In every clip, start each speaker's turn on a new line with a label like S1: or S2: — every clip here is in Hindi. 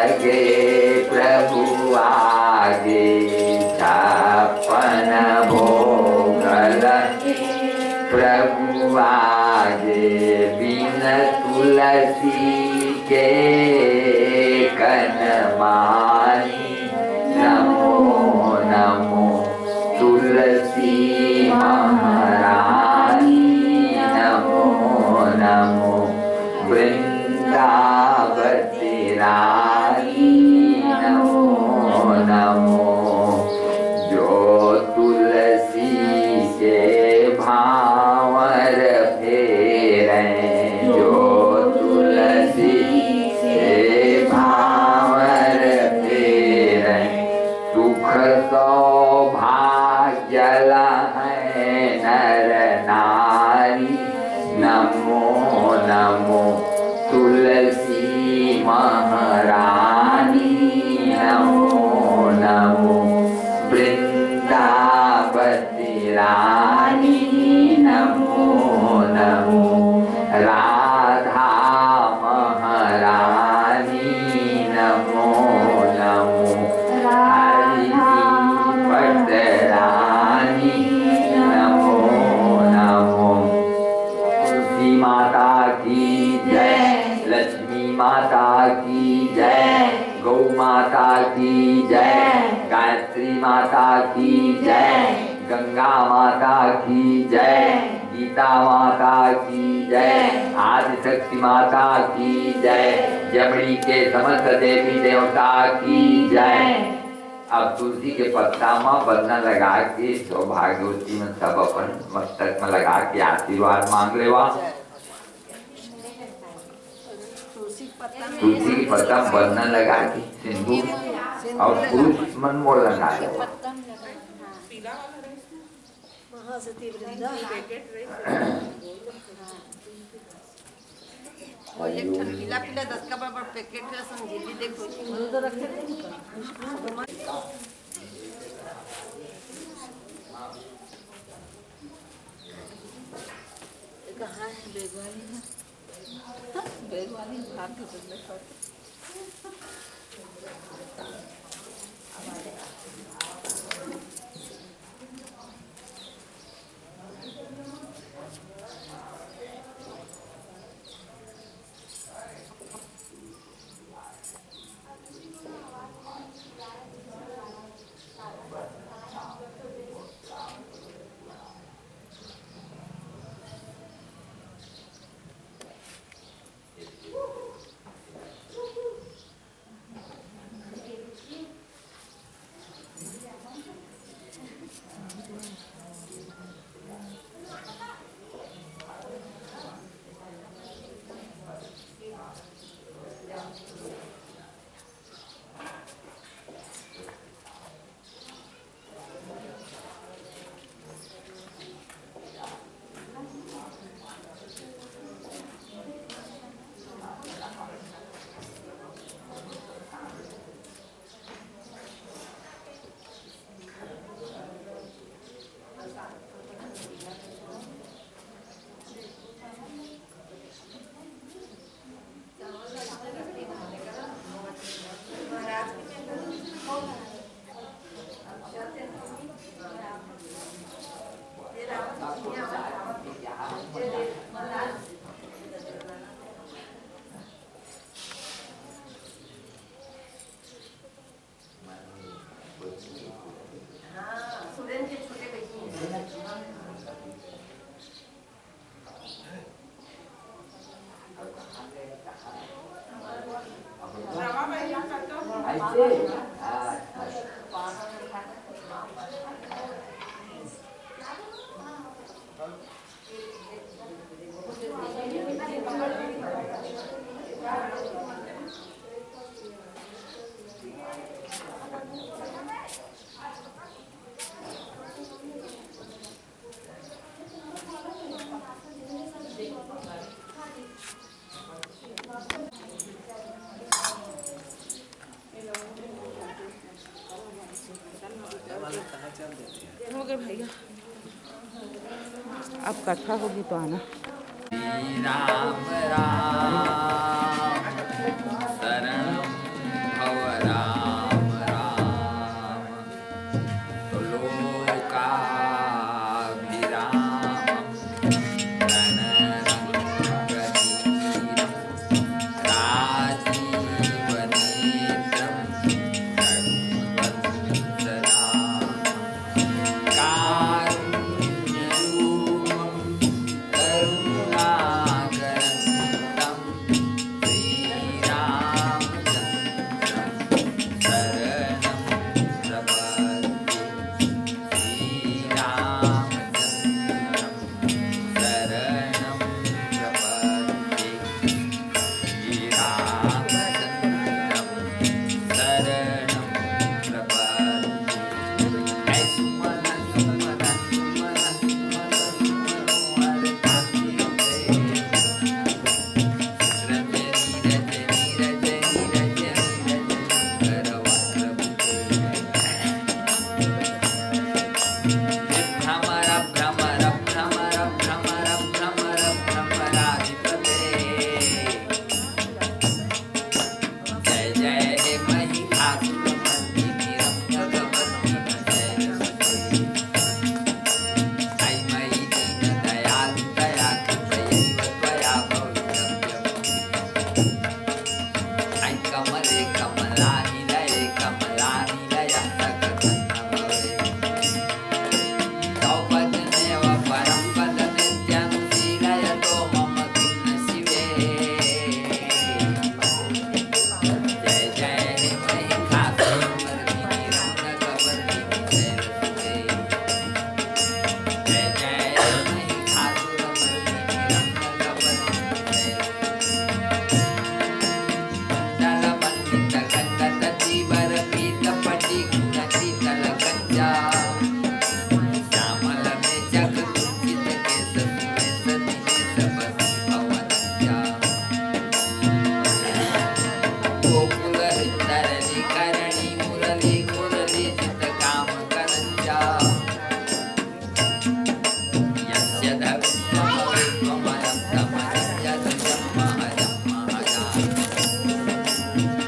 S1: लागे प्रभु आगे, छप्पन भोग लगे प्रभु आगे, बिन तुलसी के कनमानी। नमो नमो तुलसी महारानी, नमो नमो वृंदावती रानी, नमो नमो। जो तुलसी के भावर फेरे, जो तुलसी के भावर फेरे, सुख सौभाग्य लहे नर नारी। नमो नमो तुलसी महारानी, नमो नमो वृंदावती रानी, नमो नमो राधा महारानी, नमो नमो हरि पटरानी, नमो नमो। तुलसी माता की जय, लक्ष्मी माता की जय, गौ माता की जय, गायत्री माता की जय, गंगा माता की जय, गीता माता की जय, आदिशक्ति माता की जय, जमड़ी के समस्त देवी देवता की जय। अब तुलसी के पत्ता में बंधन लगा के सौभाग्यवती में सब अपन मस्तक में लगा के आशीर्वाद मांग लेवा। तुलसी के पत्ता में बंधन लगा के सिंदूर और पुरुष मन मोड़ लगा के
S2: पीला पीला 10 का बराबर पैकेट का संजीली देखो तो रखे कहाँ है बेगवानी भाग के बदले पर हो गए भैया, अब कथा होगी तो आना।
S1: राम राम शरणं जय हे महिषासुरमर्दिनी रम्यकपर्दिनी शैलसुते ऐ मयि दीनदयालु दया कृपयैव त्वया भवितव्यम् ऐ कमले कमलानिलये कमलानिलयः सकथं न भवेत् तव पदमेव परं पदमित्यनुशीलयतो मम किं न शिवे जय जय हे महिषासुरमर्दिनी रम्यकपर्दिनी शैलसुते जय जय हे महिषासुरमर्दिनी रम्यकपर्दिनी शैलसुते श्यामलमे जगदुत्थितकेशसुमे सतिने सपति भवनज्ञा गोकुलहृत्तरली करणी मुरली मुरली जितकामकरञ्जा यस्य धवित्वमवित्वमलं तमलं यदुषं महजं महजामि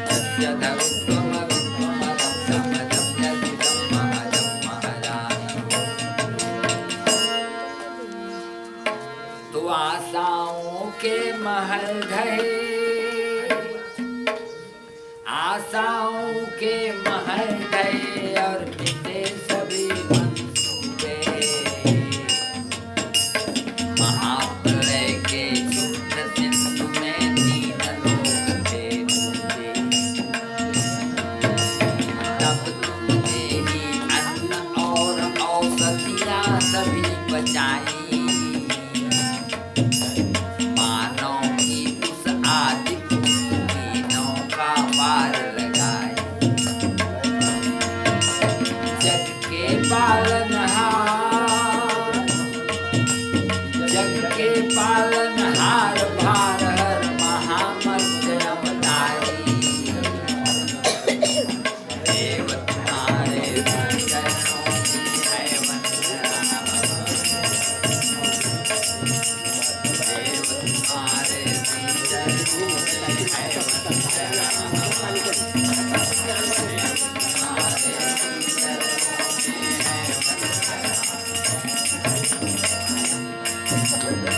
S1: यस्य धवित्वमवित्वमलं तमलं यदुषं महजं महजामि तो आशाओं के महल ढहे आशाओं के महल ढहे और मिटे सभी मंसूबे महाप्रलय के क्षुब्ध सिंधु में तीन लोग थे डूबे तब तुमने ही अन्न और औषधियाँ सभी बचाई मानव की उस आदि तीनों का पार लगाई जग के पालनहार भार हर महामत्स्य अवतारी देव तुम्हारे चरणों की है वंदना देव तुम्हारे चरणों की है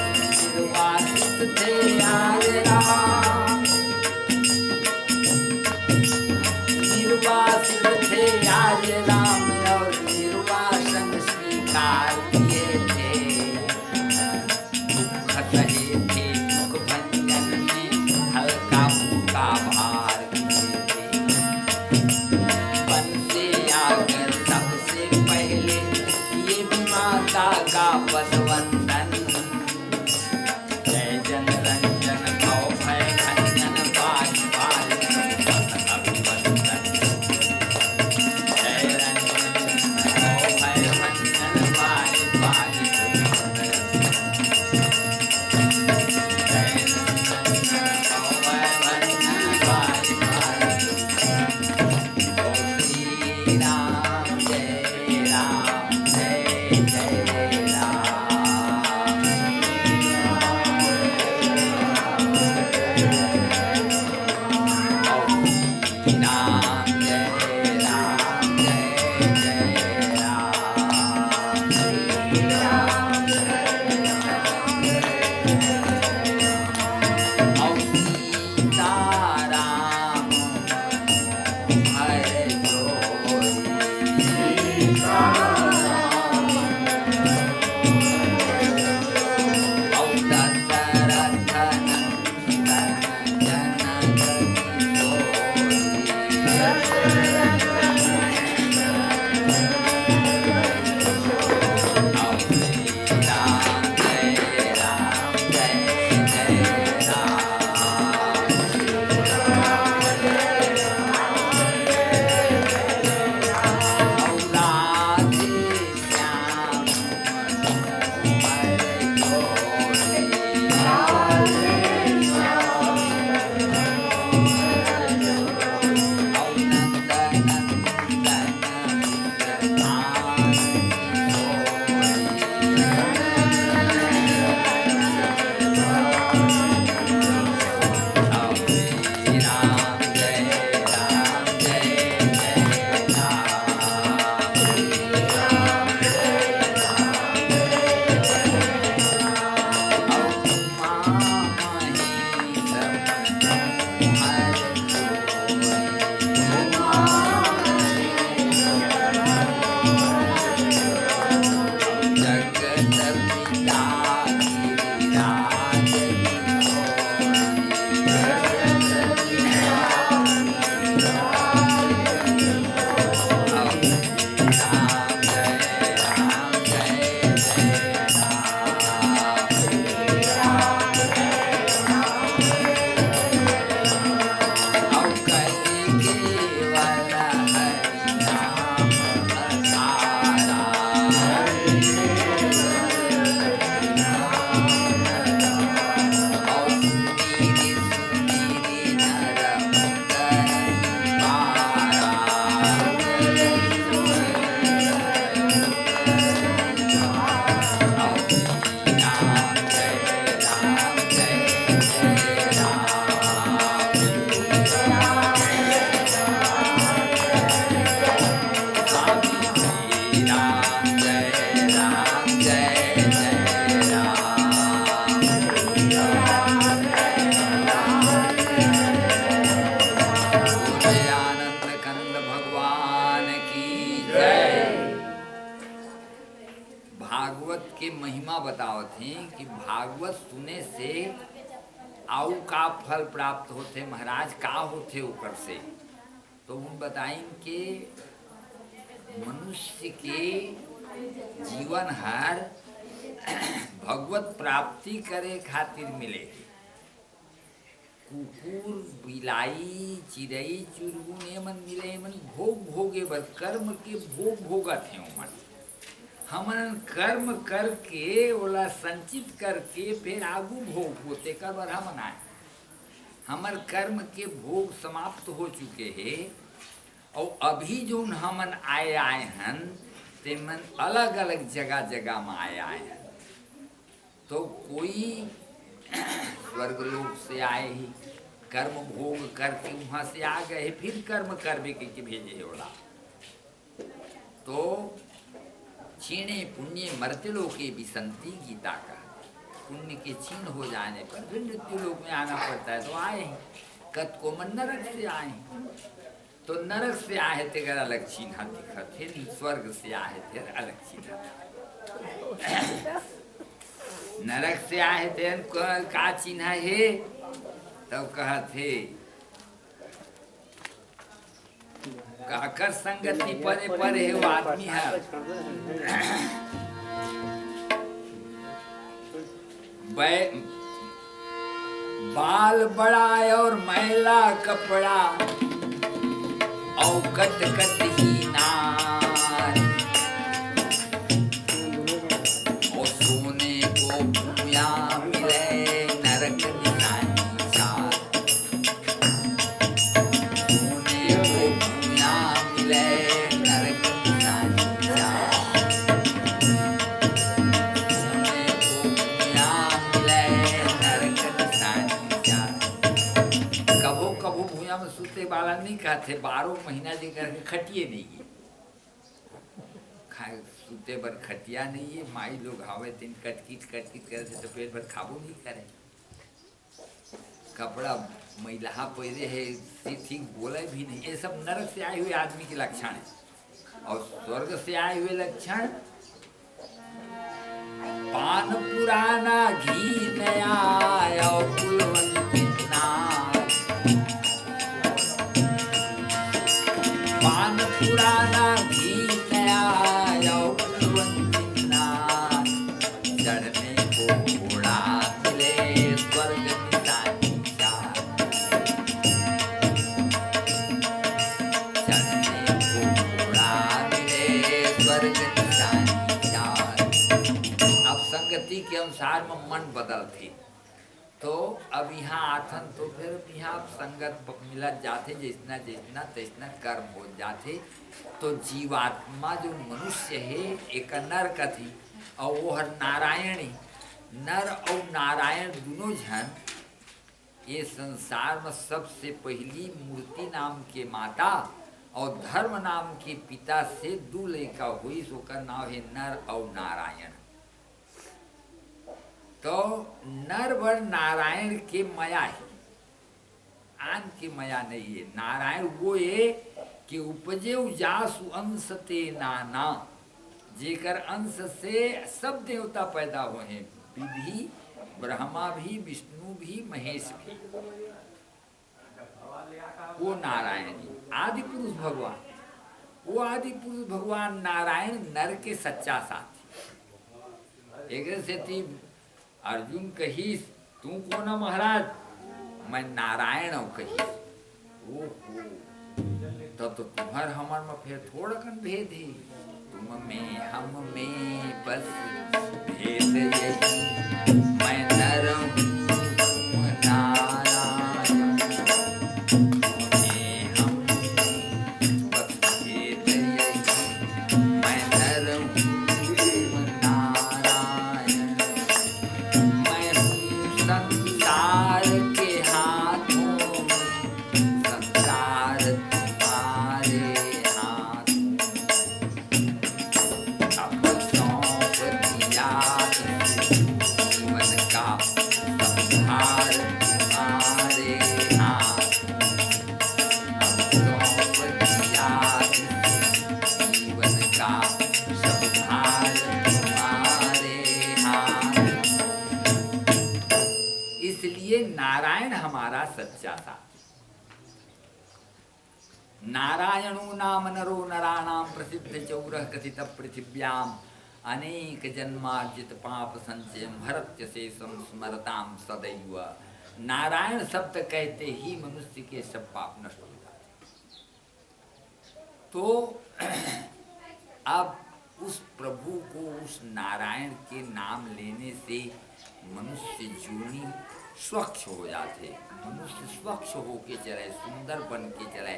S1: निर्वासित थे आज राम निर्वासित थे आज राम और निर्वासन स्वीकार किए थे दुख सहे थे दुख भंजन में हल्का फुल्का भार किए थे वन से आकर सबसे पहले ये भी माता का पदवंदन जय जन रंजन भव भय खंजन बाज बाज अभिवंदन जय रंजन भव भय खंजन बाज बाज जय रंजन भव भय खंजन बाज बाज श्री राम जय जय राम
S3: महिमा बतावत हैं कि भागवत सुने से आउ का फल प्राप्त होते महाराज, का होते ऊपर से। तो हम बताइन के मनुष्य के जीवन हर भगवत प्राप्ति करे खातिर मिले। कुकुर बिलाई चिड़ई चुरगुन एमन मिले, मन भोग भोगे बर कर्म के भोग भोगत हैं। मन हमन कर्म करके ओला संचित करके फिर आगू भोग होते कर बर हमन आए। हमर कर्म के भोग समाप्त हो चुके हैं और अभी जो हमन आए हन ते मन अलग अलग जगह जगह में आए हैं। तो कोई स्वर्गलोक से आए ही कर्म भोग करके वहाँ से आ गए, फिर कर्म करवे के भेजे होला। तो क्षीणे पुण्य मर्त्य लोके विसंति, गीता का पुण्य के क्षीण हो जाने पर फिर मृत्यु लोक में आना पड़ता है। तो आए हैं कत को मन नरक से आए, तो नरक से आए थे अगर अलग चिन्ह दिखत थे, स्वर्ग से आए थे अलग चिन्ह। नरक से आए थे का चिन्ह है, तब कहा थे काकर संगति परे परे है वो आदमी है। बाल बड़ा और मैला कपड़ा और कट कट ही नारी, और सोने को भूया मिले नरक निशानी चार। सोने को भूया मिले नरक निशानी चार। सोने को भूया मिले नरक निशानी चार। कभो कभो भूया में सूते वाला नहीं कहते, 12 महीना जी करके खटिए नहीं है, सूते बर खटिया नहीं है। माई लोग हावे तीन कटकीट करे तो पेट भर खाबो नहीं करे। कपड़ा महिला पहरे है, ठीक बोले भी नहीं। ये सब नरक से आए हुए आदमी के लक्षण है। और स्वर्ग से आए हुए लक्षण, पान पुराना घी नया और कुलवंती नार। पान पुराना घी नया और कुलवंती नार। चढ़ने को घोड़ा मिले स्वर्ग निशानी चार। चढ़ने को घोड़ा मिले स्वर्ग निशानी चार। अब संगति के अनुसार में मन बदलती, तो अब यहाँ आथन तो फिर यहाँ संगत मिलत जाते, जितना जितना तैसना कर्म हो जाते। तो जीवात्मा जो मनुष्य है एक नर कथी और वो हर नारायणी। नर और नारायण दोनों जन ये संसार में सबसे पहली मूर्ति नाम के माता और धर्म नाम के पिता से 2 लड़का हुई, उसका नाम है नर और नारायण। तो नर वर नारायण के माया है, आन की माया नहीं है। नारायण वो है कि उपजे जासु अंश ते नाना, जेकर अंश से सब देवता पैदा हुए हैं। विधि ब्रह्मा भी, विष्णु भी, महेश भी, वो नारायण आदि पुरुष भगवान। वो आदि पुरुष भगवान नारायण नर के सच्चा साथी। एक से थी अर्जुन कहीस तू कौन महाराज, मैं नारायण हूँ कहीस। ओहो, तब तो तुम्हार हमर में फिर थोड़ा कन भेद है। तुम में हम में बस भेद यही, मैं नर हूँ तुम नारायण। तुम्हें हम में बस भेद यही, मैं नर हूँ तुम नारायण। मैं हूँ संसार के हाथों में, संसार तुम्हारे हाथों। अब सौंप दिया जीवन हमारा सच्चा था। नारायणो नाम नरो नराणाम प्रसिद्ध चौरः कथित पृथिव्याम अनेक जन्मार्जित पाप संचयम हरत्य शेषम स्मरताम सदैव। नारायण शब्द कहते ही मनुष्य के सब पाप नष्ट हो जाते। तो अब उस प्रभु को, उस नारायण के नाम लेने से मनुष्य जोनी स्वच्छ हो जाते। मनुष्य स्वच्छ होके चले, सुंदर बन के चले।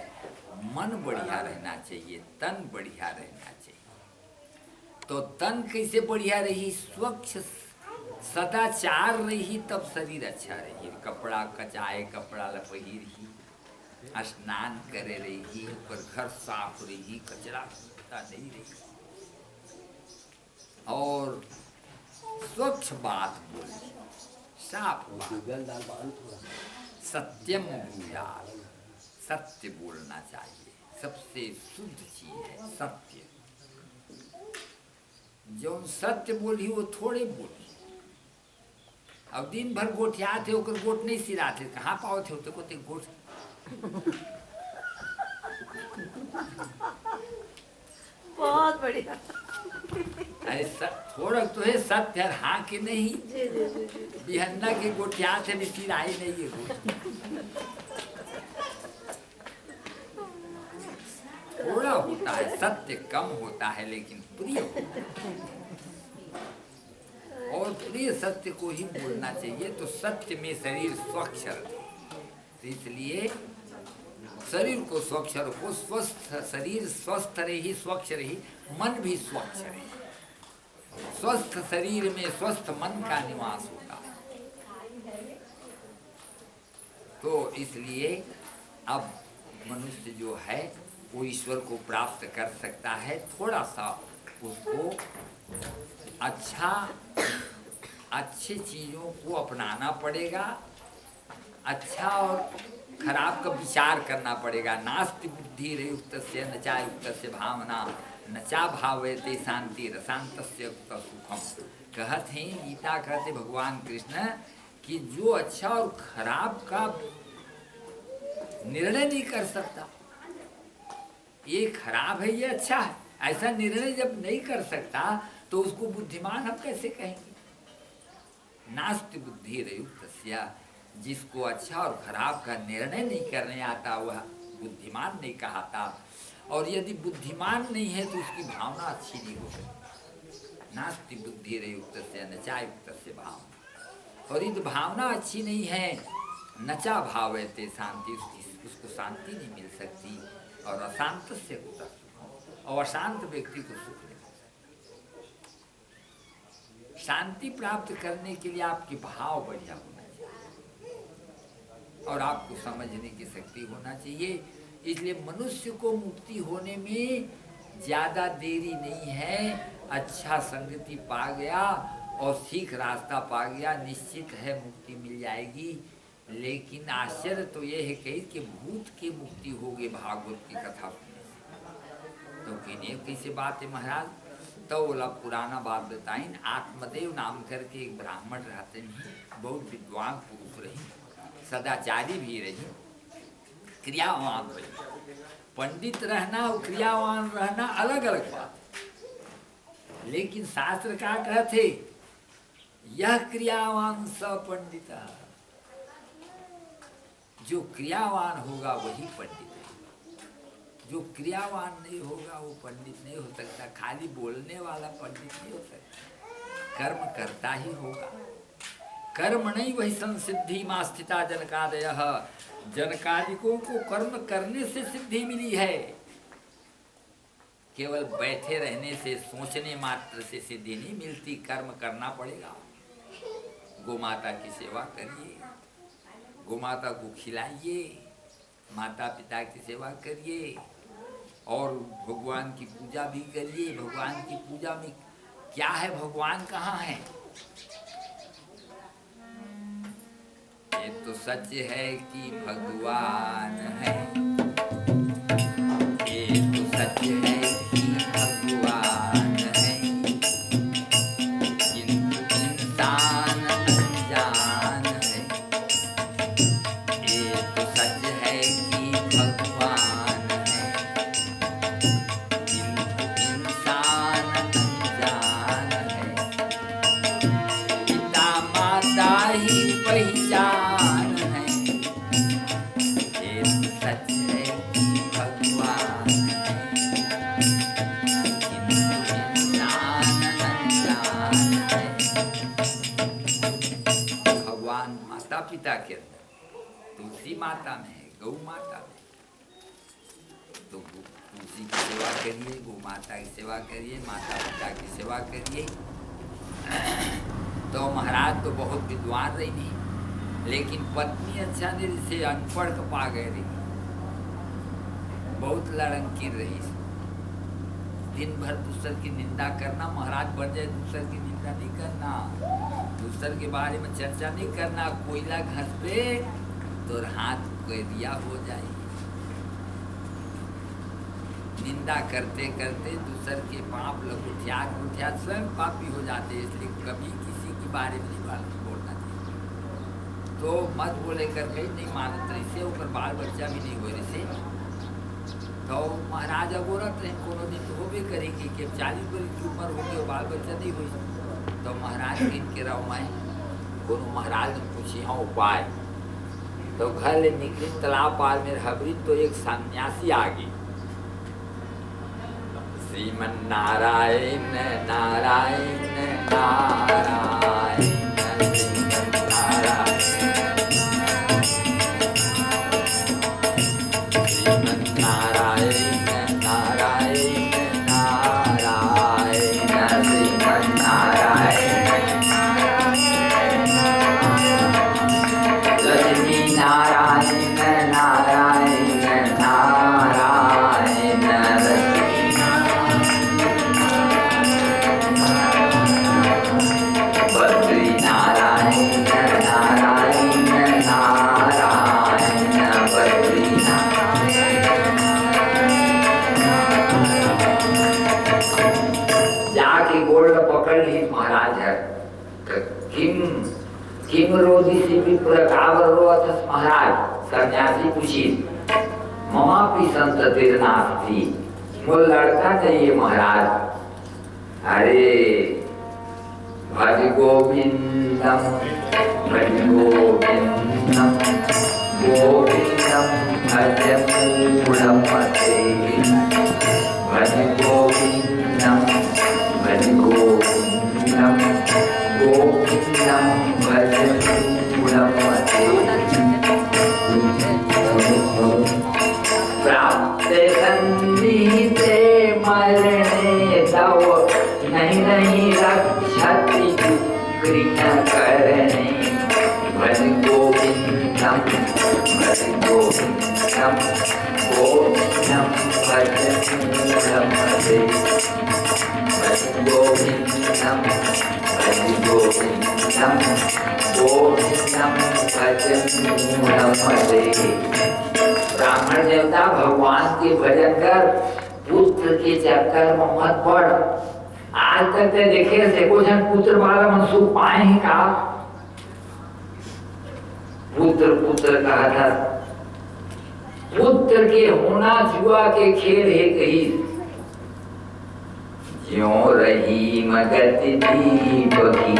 S3: मन बढ़िया रहना चाहिए, तन बढ़िया रहना चाहिए। तो तन कैसे बढ़िया रही? स्वच्छ सदाचार रही तब शरीर अच्छा रही। कपड़ा कचाए, कपड़ा लपही रही, स्नान करे रही, पर घर साफ रही, कचरा नहीं रही, और स्वच्छ बात बोली, साफ बात, सत्यम भूयात्, सत्य बोलना चाहिए। सबसे शुद्ध चीज है सत्य। जो सत्य बोली वो थोड़े बोली। अब दिन भर गोठिया थे, ओकर गोट नहीं सिराते, कहाँ पाओ थे तो कोते गोट।
S2: बहुत बढ़िया।
S3: अरे थोड़ा तो है सत्य, हाँ के नहीं। बिहन्ना के गोठिया थे, सिराई नहीं है गोट। थोड़ा होता है, सत्य कम होता है लेकिन प्रिय होता है। और प्रिय सत्य को ही बोलना चाहिए। तो सत्य में शरीर स्वच्छ रहे, इसलिए शरीर को स्वच्छ रखो। स्वस्थ शरीर स्वस्थ रही, स्वच्छ रही, मन भी स्वच्छ रहे। स्वस्थ शरीर में स्वस्थ मन का निवास होता है। तो इसलिए अब मनुष्य जो है वो ईश्वर को प्राप्त कर सकता है। थोड़ा सा उसको अच्छी चीज़ों को अपनाना पड़ेगा, अच्छा और खराब का विचार करना पड़ेगा। नास्ति बुद्धि युक्तस्य न चा युक्तस्य भावना न चा भावयते शांति रसांतस्य युक्त सुखम। कहते हैं, गीता कहते भगवान कृष्ण कि जो अच्छा और खराब का निर्णय नहीं कर सकता, ये खराब है ये अच्छा है, ऐसा निर्णय जब नहीं कर सकता तो उसको बुद्धिमान हम कैसे कहेंगे? नास्ति बुद्धि युक्तस्य, जिसको अच्छा और खराब का निर्णय नहीं करने आता वह बुद्धिमान नहीं कहाता। और यदि बुद्धिमान नहीं है तो उसकी भावना अच्छी नहीं हो सकती। नास्ति बुद्धि युक्तस्य न चा युक्तस्य भावना। और यदि भावना अच्छी नहीं है, नचा भावयते शांति, उसको शांति नहीं मिल सकती। और अशांत से होता, और अशांत व्यक्ति को सुख नहीं मिल सकता। शांति प्राप्त करने के लिए आपके भाव बढ़िया होना चाहिए और आपको समझने की शक्ति होना चाहिए। इसलिए मनुष्य को मुक्ति होने में ज्यादा देरी नहीं है। अच्छा संगति पा गया और ठीक रास्ता पा गया, निश्चित है मुक्ति मिल जाएगी। लेकिन आश्चर्य तो ये है कि भूत की मुक्ति होगी भागवत की कथा सुनने से। तो कहने कैसे बात है महाराज? तो बोला पुराना बात बताइन। आत्मदेव नाम करके एक ब्राह्मण रहते हैं, बहुत विद्वान पुरुष रही, सदाचारी भी रही, क्रियावान रही। पंडित रहना और क्रियावान रहना अलग अलग बात है। लेकिन शास्त्र क्या कहते? यह क्रियावान स पंडित। जो क्रियावान होगा वही पंडित है। जो क्रियावान नहीं होगा वो पंडित नहीं हो सकता। खाली बोलने वाला पंडित नहीं हो सकता, कर्म करता ही होगा। कर्म नहीं वही संसिद्धि मां स्थिता जनकादयः। जनकादिकों को कर्म करने से सिद्धि मिली है। केवल बैठे रहने से, सोचने मात्र से सिद्धि नहीं मिलती, कर्म करना पड़ेगा। गोमाता की सेवा करिए, गोमाता को खिलाइए, माता पिता की सेवा करिए और भगवान की पूजा भी करिए। भगवान की पूजा में क्या है? भगवान कहाँ है? ये तो सच है कि भगवान है, ये तो सच है कि भगवान है, किंतु इंसान अनजान है। तुलसी की सेवा करिए, गौ माता की सेवा करिए, माता पिता की सेवा करिए। तो महाराज तो बहुत विद्वान रही, लेकिन पत्नी अच्छा नहीं से अनपढ़ पा गए रही, बहुत लड़ंकिर रही। दिन भर दूसर की निंदा करना, महाराज बन जाए दूसर की निंदा नहीं करना, दूसर के बारे में चर्चा नहीं करना। कोयला घस पे तो हाथ कैदिया हो जाए। निंदा करते करते दूसर के पाप लघुठ्या स्वयं पापी हो जाते, इसलिए कभी किसी के बारे में नहीं बोलना चाहिए। तो मत बोले कर कहीं नहीं मानत रही से, ऊपर बाल बच्चा भी नहीं हो रही से। तो महाराज अगोरत रहे, कोनो दिन तो होबे करेगी कि 40 वर्ष की उम्र हो गई, बाल बच्चा नहीं हुई। तो महाराज के रहो मैं कोनो महाराज ने पूछी हाँ उपाय। तो घर ले निकली, तालाब पार में हबरी तो एक सन्यासी आ गई। श्रीमन नारायण नारायण नारायण श्रीमन नारायण श्रीमन नारायण नारायण नारायण श्रीमन नारायण लक्ष्मी नारायण नारायण नारायण बद्री नारायण नारायण नारायण बद्री जाके गोल्ड पकड़ ली महाराज है। किम रोधी से भी प्रकावर रोअथ महाराज सन्यासी पूछी ममा भी संततिर नास्ती, वो लड़का चाहिए महाराज। अरे भज गोविंदम भज गोविंदम गोविंदम भज मूलमते भज गोविंदम भज गोविंदम गोविंदम भज मूलमते प्राप्त संधीते मरणे तव नहीं नहीं रक्षति क्रिया करने भज गोविंदम भज गोविंदम गोविंदम भज मूलमते भज गोविंदम भज गोविंदम गोविंदम भज मूलमते। ब्राह्मण देवता भगवान के भजन कर, पुत्र के चक्कर में मत पड़। आज तक ते देखे से कुछ पुत्र वाला मन सुख पाए ही का। पुत्र पुत्र कहा था, पुत्र के होना जुआ के खेल है कही। ज्यों रही मगति दीप की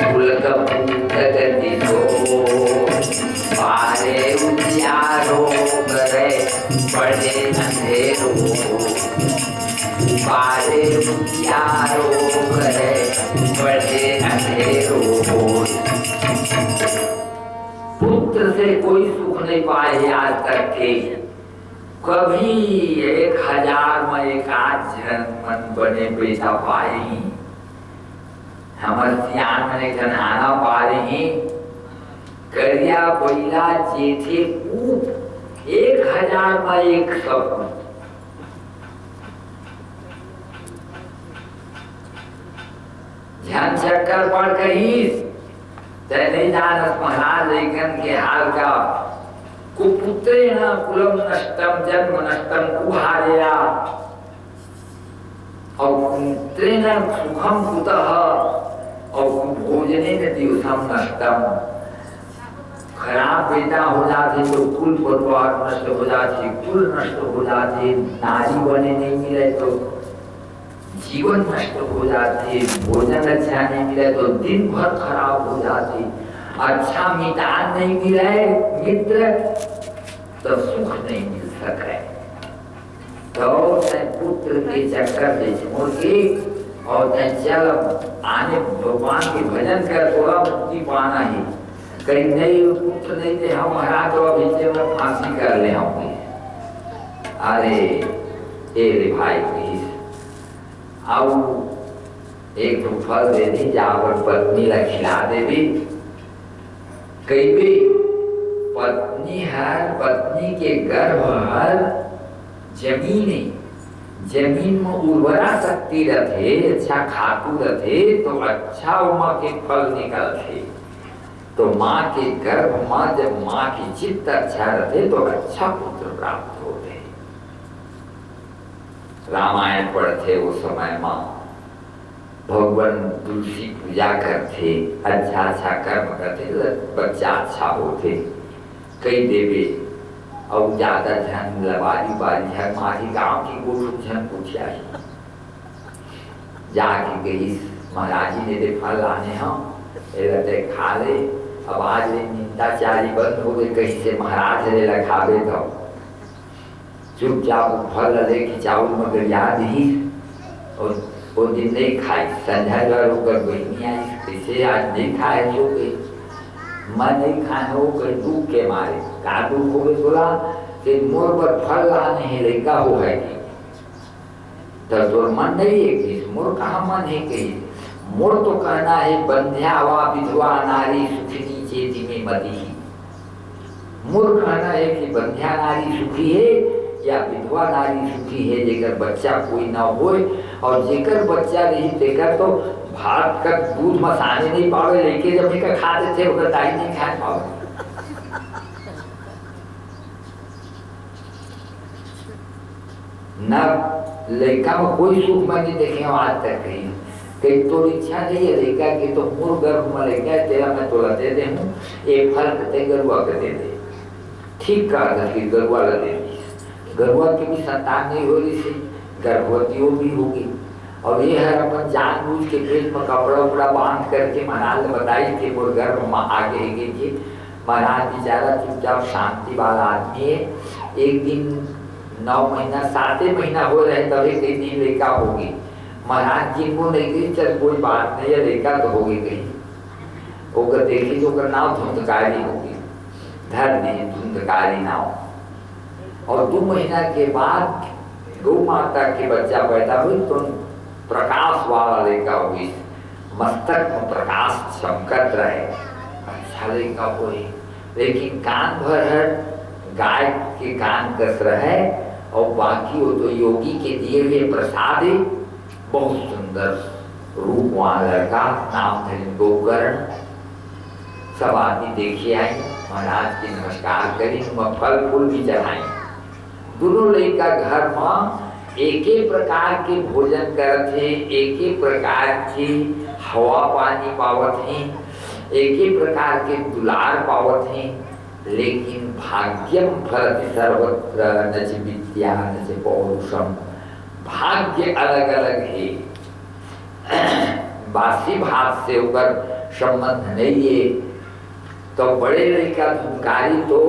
S3: कुल कपूत गति सो, पारे उजियारो करे बड़े अंधेरो, पारे उजियारो करे बड़े अंधेरो। पुत्र से कोई सुख नहीं पाए आज तक के। कभी 1000 में एक आध जन मन बने बेटा पाए ही। हमर सियान में एक जन आना पा रही करिया बैला जेठे कूप 1000 में एक सब। ध्यान चक्कर पड़ गई नहीं जानत महाराज लेकिन के हाल का। कुपुत्रेण कुलम नष्टम जन्म नष्टम कुहारेया और पुत्रेण सुखम कुतः और भोजनेन दिवसम नष्टम। खराब बेटा हो जाते तो कुल परिवार नष्ट हो जाते, कुल नष्ट हो जाते, नारी बने नहीं मिले तो जीवन नष्ट हो जाते, भोजन अच्छा नहीं मिले तो दिन भर खराब हो जाते, अच्छा मितान नहीं मिले मित्र तो सुख नहीं मिल सके। तो पुत्र के चक्कर से छोड़ के और चल आने भगवान के भजन कर थोड़ा मुक्ति पाना ही। कहीं नहीं पुत्र नहीं थे हम महाराज तो अभी में फांसी कर ले होंगे। अरे ए रे भाई प्लीज आओ एक तो फल दे दी जाकर पत्नी ला खिला दे भी कई भी पत्नी हर पत्नी के गर्भ हर जमीन में उर्वरा शक्ति रथे अच्छा खातू रथे तो अच्छा उमा के फल निकलते। तो माँ के गर्भ में जब माँ की चित्त अच्छा रहे तो अच्छा पुत्र प्राप्त होते। रामायण पढ़ते वो समय माँ भगवान तुलसी पूजा करते अच्छा अच्छा कर्म करते बच्चा अच्छा होते। कई देवे और ज्यादा धन लबारी बारी है माही गांव की गोठू झन पूछा ही जाके गई महाराज जी ने दे फल लाने हम खा ले। अब आज निंदाचारी बंद हो गई कहीं से महाराज ने लखावे तो चुपचाप फल ले कि चावल में गरिया दी और वो दिन नहीं खाई। संध्या द्वार होकर बहनी आई कैसे आज नहीं खाए सो गई मैं नहीं खाने हो गई दुख के मारे का दुख हो गई बोला कि मोर पर फल लाने है लड़का हो है तो तोर मन नहीं है कि मोर कहाँ मन है कही मोर तो कहना है बंध्या वा विधवा नारी सुखिनी चेती में मती ही। मोर कहना है कि बंध्या नारी सुखी है या विधवा नारी सुखी है जेकर बच्चा कोई ना हो और जेकर बच्चा नहीं देकर तो भात का दूध मसाने नहीं पावे लेके जब एक खा देते उधर दाई नहीं खा पावे। न लड़का में कोई सुख मैं नहीं देखे आज तक कहीं कहीं तो इच्छा नहीं है लड़का की तो मूर गर्भ में लड़का है तेरा मैं तोला दे दे हूँ एक फल करते गरुआ कर दे दे ठीक कहा था कि गरुआ ला दे गरुआ की भी संतान नहीं हो रही थी गर्भवतियों भी होगी और ये है अपन जानबूझ के पेट में कपड़ा उपड़ा बांध करके महाराज ने बताई कि वो गर्भ में आगे गई थी। महाराज बेचारा चुपचाप शांति वाला आदमी है। एक दिन 9 महीना 7 महीना हो रहे तभी कई दिन लड़का होगी। महाराज जी को नहीं गई चल कोई बात नहीं है लड़का तो होगी कहीं होकर देखी तो नाव धुंधकारी होगी धर दी धुंधकारी नाव। और 2 महीना के बाद गौ माता के बच्चा पैदा हुई तो प्रकाश वाला लड़का हुई मस्तक में प्रकाश चमकत रहे अच्छा लड़का हुई लेकिन कान भर हर गाय के कान कस रहे और बाकी वो तो योगी के दिए हुए प्रसाद है बहुत सुंदर रूप वहाँ लड़का नाम था गोकर्ण। सब आदमी देखिए आई महाराज की नमस्कार करी फल फूल भी चढ़ाई। दोनों लड़का घर में एक ही प्रकार के भोजन करत है एक ही प्रकार की हवा पानी पावत है एक ही प्रकार के दुलार पावत है लेकिन भाग्यम फलति सर्वत्र न च विद्या न च पौरुषम। भाग्य अलग अलग है बासी भात से होकर संबंध नहीं है। तो बड़े लड़का धुनकारी तो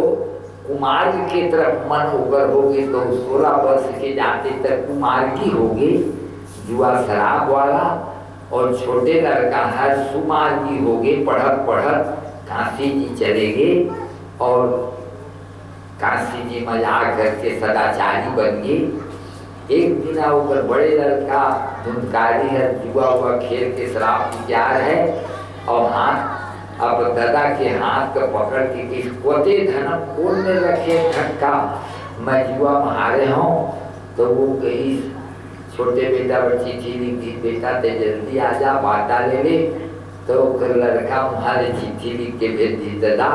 S3: कुमार की तरफ मन होकर होगी तो 16 वर्ष के जाते तक कुमार्गी होगी जुआ शराब वाला और छोटे लड़का हर सुमार्गी होगे पढ़त पढ़त काशी जी चलेगे और काशी जी में जा करके सदाचारी बन गए। एक दिन होकर बड़े लड़का धुनकारी है जुआ हुआ खेल के शराब की प्यार है और हाथ अब दादा के हाथ का पकड़ के किस कोते धनम कौन ने रखे धक्का मैं जुआ में हारे हूँ तो वो कही छोटे बेटा बच्ची चिट्ठी लिख बेटा ते जल्दी आ जा बाटा ले ले तो लड़का हमारे चिट्ठी लिख के भेज दी दादा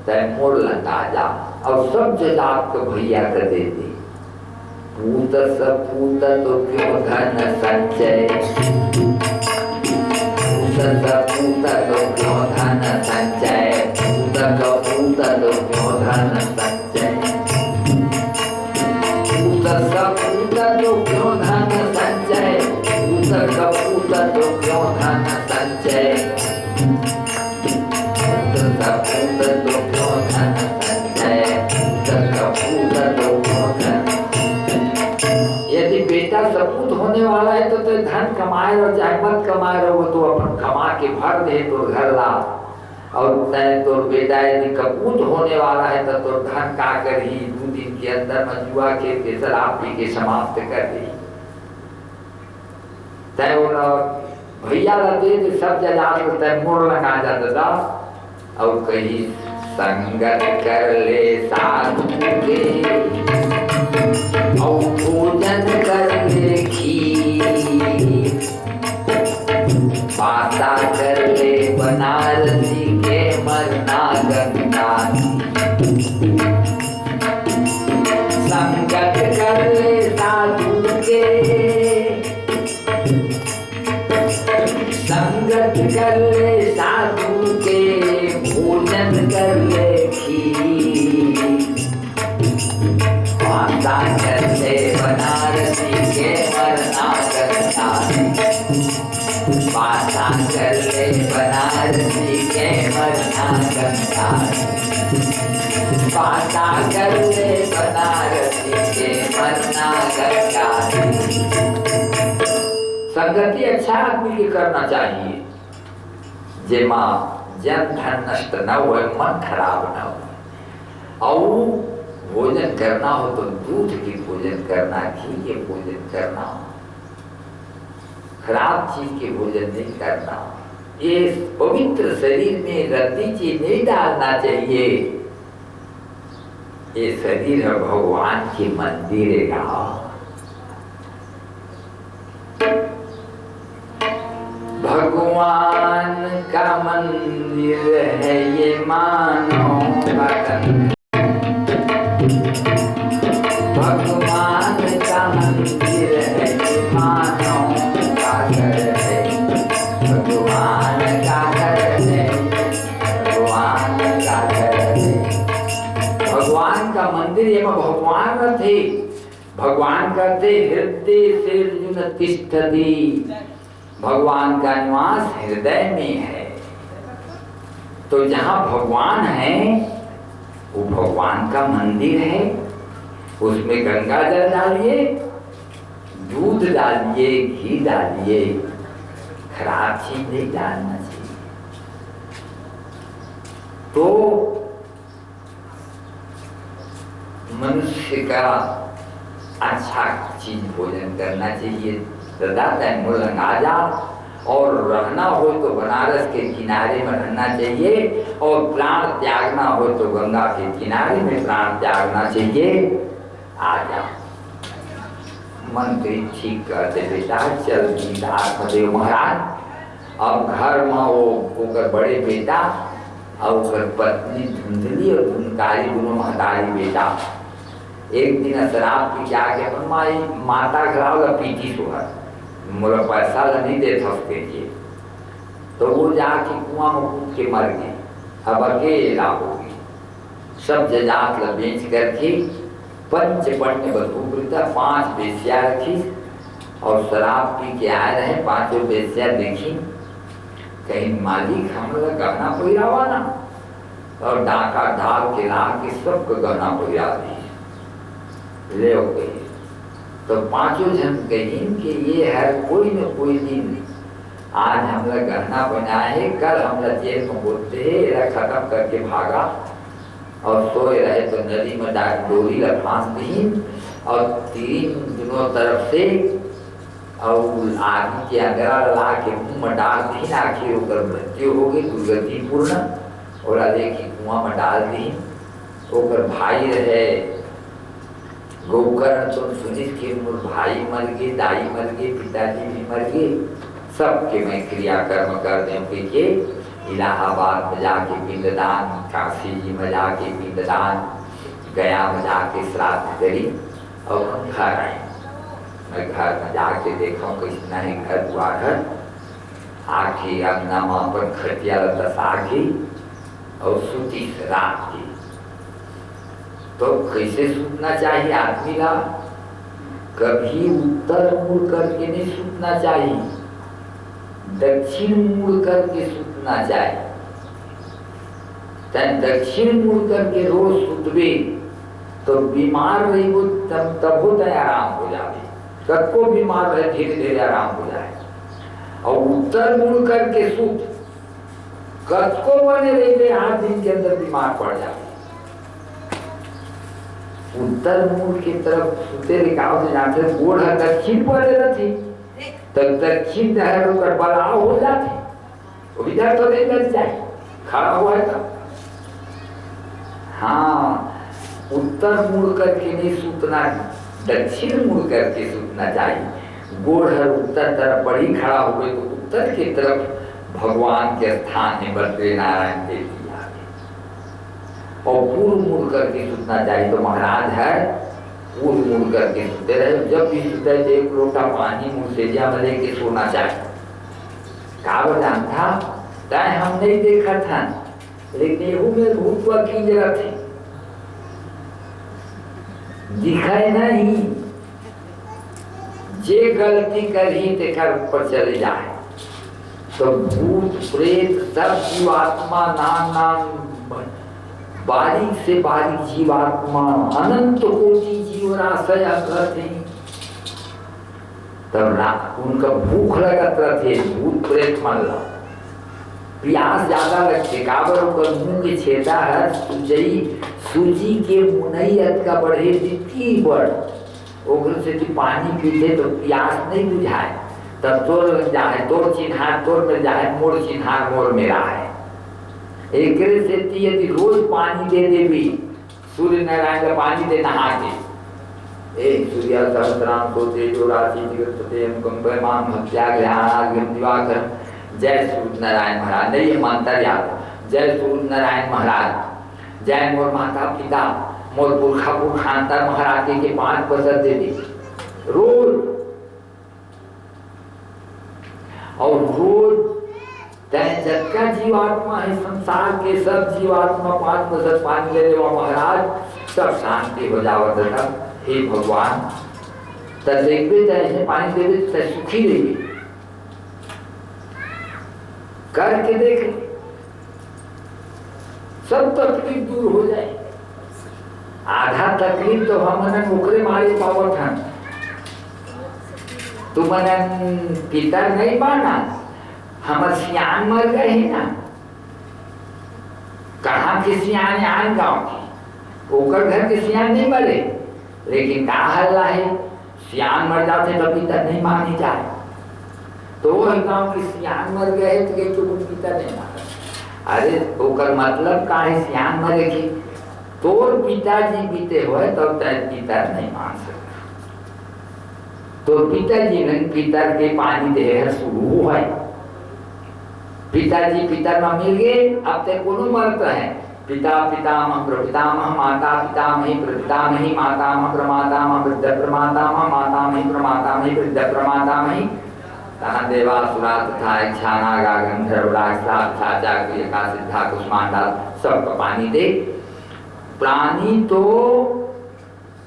S3: तय मोड़ लगा जा और सब जजात को भैया कर दे दी पूत सपूत तो क्यों धन संचय पूत तो क्यों धन संचय पूत तो क्यों धन संचय पूत सपूत तो क्यों धन संचय पूत तो क्यों धन संचय पूत तो क्यों धन संचय पूत तो क्यों धन। यदि बेटा सपूत होने वाला है तो धन कमाए और चाहे मत कमाए रहो तो अपन कमा के भर दे तो घर ला और तो बेटा यदि कपूत होने वाला है तो धन का कर ही दूध दिन के अंदर मजुआ खेल के शराब पी के समाप्त कर दी। तय भैया रहते तो सब जजात तय मोड़ लगा जाता था और कहीं संगत कर ले साधु के और भोजन कर ले खीर, बाता कर ले बनारसी के मरना गंगा, संगत कर ले साधु के, संगत कर ले साधु के, भोजन कर ले खीर, बाता कर ले बनारसी के मरना गंगा, बाता कर ले बनारसी के मरना गंगा, बाता कर ले बनारसी के मरना गंगा। संगति अच्छा आदमी की करना चाहिए, जेमा जन धन नष्ट न हो, मन खराब न हो। और भोजन करना हो तो दूध की भोजन करना, घी के भोजन करना, खराब चीज के भोजन नहीं करना। ये पवित्र शरीर में गंदी चीज नहीं डालना चाहिए। ये शरीर है भगवान की मंदिर है। भगवान का मंदिर है ये मानो वतन, भगवान का मंदिर है ये मानो का घर है, भगवान का घर है, भगवान का घर है। भगवान का मंदिर ये भगवान थे। भगवान कहते हृदय से अर्जुन तिष्ठति, भगवान का निवास हृदय में है। तो जहाँ भगवान है वो भगवान का मंदिर है। उसमें गंगा जल डालिए, दूध डालिए, घी डालिए, खराब चीज नहीं डालना चाहिए। तो मनुष्य का अच्छा चीज भोजन करना चाहिए। मुलंग आजाद और रहना हो तो बनारस के किनारे में रहना चाहिए, और प्राण त्यागना हो तो गंगा के किनारे में प्राण त्यागना चाहिए। आजा मंत्री ठीक कहते बेटा, चल गीता देव महाराज। अब घर में वो ओकर बड़े बेटा और ओकर पत्नी धुंधली और धुनकारी दोनों महतारी बेटा एक दिन शराब पी जाके अपन माई माता खराब पीती सुहर मोला पैसा नहीं दे सकते थे, तो वो जाके कुआं में कूद के मर गए। अब अकेला हो गई। सब जजात बेच करके पंच पण्य बधूवृता 5 बेस्या रखी और शराब पी के आए रहे। 5 बेस्या देखी, कहीं मालिक हम लोग गहना पहिरावा ना, और डाका ढाल के ला के सबको गहना पहिरा दी ले गई। तो 5 जन कहीं कि ये हर कोई न कोई दिन आज हम लोग गहना बनाए, कल हम लोग जेल में बोलते हैं खत्म करके भागा और सोए रहे। तो नदी में डोरी फांस दी और 3 दोनों तरफ से और आदमी के अंदर ला के मुँह में डाल दी। आखिर होकर मृत्यु हो गई दुर्गति पूर्ण, और देखी कुआं में डाल दी। होकर भाई रहे गोकर्ण, तो सुनित के मोर भाई मर गए, दाई मर गए, पिताजी भी मर गए। सबके मैं क्रियाकर्म कर दे के इलाहाबाद में जाके पिंडदान, काशी जी में जाके पिंडदान, गया में जाके श्राद्ध करी और हम घर आए। मैं घर में जाके देखा कितना ही घर हुआ घर आके अपना माँ पर खटिया दशा की और सूती रात की। तो कैसे सूतना चाहिए आदमी का? कभी उत्तर मुड़ करके नहीं सूतना चाहिए, दक्षिण मुड़ करके सूतना चाहिए। दक्षिण मुड़ करके रोज सुतबे तो बीमार रही वो तब होता है आराम हो जाए। सबको बीमार रहे धीरे धीरे आराम हो जाए। और उत्तर मुड़ करके सूत कद को बने रहे 8 दिन के अंदर बीमार पड़ जाए। उत्तर मुड़ के तरफ सुते लिखाव से जाते गोड़ दक्षिण पड़े रहती तब दक्षिण दहर होकर बलाव हो जाते इधर तो नहीं लग जाए खड़ा हुआ है तब। हाँ, उत्तर मुड़ करके नहीं सूतना, दक्षिण मुड़ करके सूतना चाहिए। गोड़ उत्तर तरफ बड़ी खड़ा हो गई तो उत्तर की तरफ भगवान के स्थान है बद्री नारायण देव जी आगे, और पूर्व मुड़ करके सूतना चाहिए। तो महाराज है पूर्व मुड़ करके सूते रहे, जब भी सूते एक लोटा पानी मुँह से में लेके सोना चाहिए। का जानता तय हम नहीं देखा था, लेकिन एहू में भूत हुआ की जगह थी, दिखाए नहीं। जे गलती करी तेकर ऊपर चले जाए तो भूत प्रेत सब जीवात्मा नाम बारीक से बारीक जीवात्मा अनंत कोटि जीवराशय करते, तब उनका भूख लगत रहते, भूत प्रेत मल्ला प्यास ज्यादा लगते, काबर ओकर मुंह के छेदा है सूजी के मुनैयत का बढ़े जितनी बढ़ ओकर से पानी पीते तो प्यास नहीं बुझाए, तब तोड़ लग जाए, तोड़ चिन्हार तोड़ में जाए, मोड़ चिन्हार मोड़ मेरा है। एक से यदि रोज पानी दे देवी, सूर्य नारायण का पानी दे नहा के, एक सूर्य सहस्राम को तेजो राशि जगतपते कंपमान भक्त्याग्रहणाग्रम दिवाकर, जय सूर्य नारायण महाराज। नहीं ये मंत्र याद, जय सूर्य नारायण महाराज, जय मोर माता पिता मोर पुरखा पुरखांतर महाराज के 5 बचत दे दी रोज, और रोज जगत जीवात्मा है संसार के सब जीवात्मा 5 बचत पानी ले लेवा महाराज, सब शांति हो जावत है। हे भगवान तब देखते जैसे पानी देवे तो सुखी रही करके देख, सब तकलीफ दूर हो जाए। आधा तकलीफ तो हमने मुकरे मारे पावत हैं, तुमने पिता नहीं माना, हम सियान मर गए हैं ना, कहाँ के सियान आन गाँव की, ओकर घर के सियान नहीं मरे, लेकिन का हल्ला है सियान मर जाते तो पिता नहीं मानी जाए, तो गाँव के सियान मर गए तो तुम पिता नहीं माना। अरे ओकर मतलब का है सियान मरे की, तोर पिताजी बीते हुए तब तक पिता नहीं मान सकता, तो पिताजी ने पिता के पानी दे शुरू हुआ, पिताजी पिता में मिल गए, अब तक कोनो मरत है, पिता पितामह प्रपितामह माता पितामही प्रपितामही मातामह प्रमातामह वृद्ध प्रमातामह मातामही प्रमातामही वृद्ध प्रमातामही, तहाँ देवासुरा तथा इच्छानागा गंधर्व राक्षस चाचाग्री का सिद्धा कुष्मांडा सबका पानी दे। प्राणी तो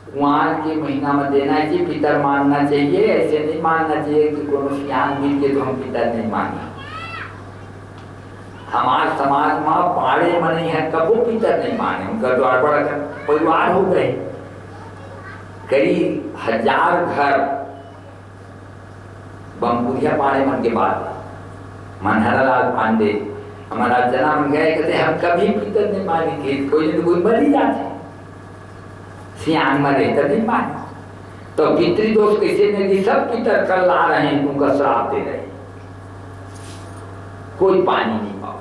S3: कुआर के महीना में देना चाहिए, पितर मानना चाहिए, ऐसे नहीं मानना चाहिए कि कोनो सियान मिल के तो हम पितर नहीं माने। हमारे समाज में पाड़े में नहीं है कबो पितर नहीं माने, उनका तो बड़ा परिवार हो गए, करीब 1000 घर बमपुरिया पाड़े मन के बाद मनहरालाल पांडे हमारा जन्म गए, कहते हम कभी पितर नहीं मानेंगे, कोई न कोई मर ही जाते, सियान मरे तो नहीं माने, तो पितृ दोष कैसे नहीं, सब पितर कर ला रहे हैं, तुमका श्राप दे रहे, कोई पानी नहीं पावा।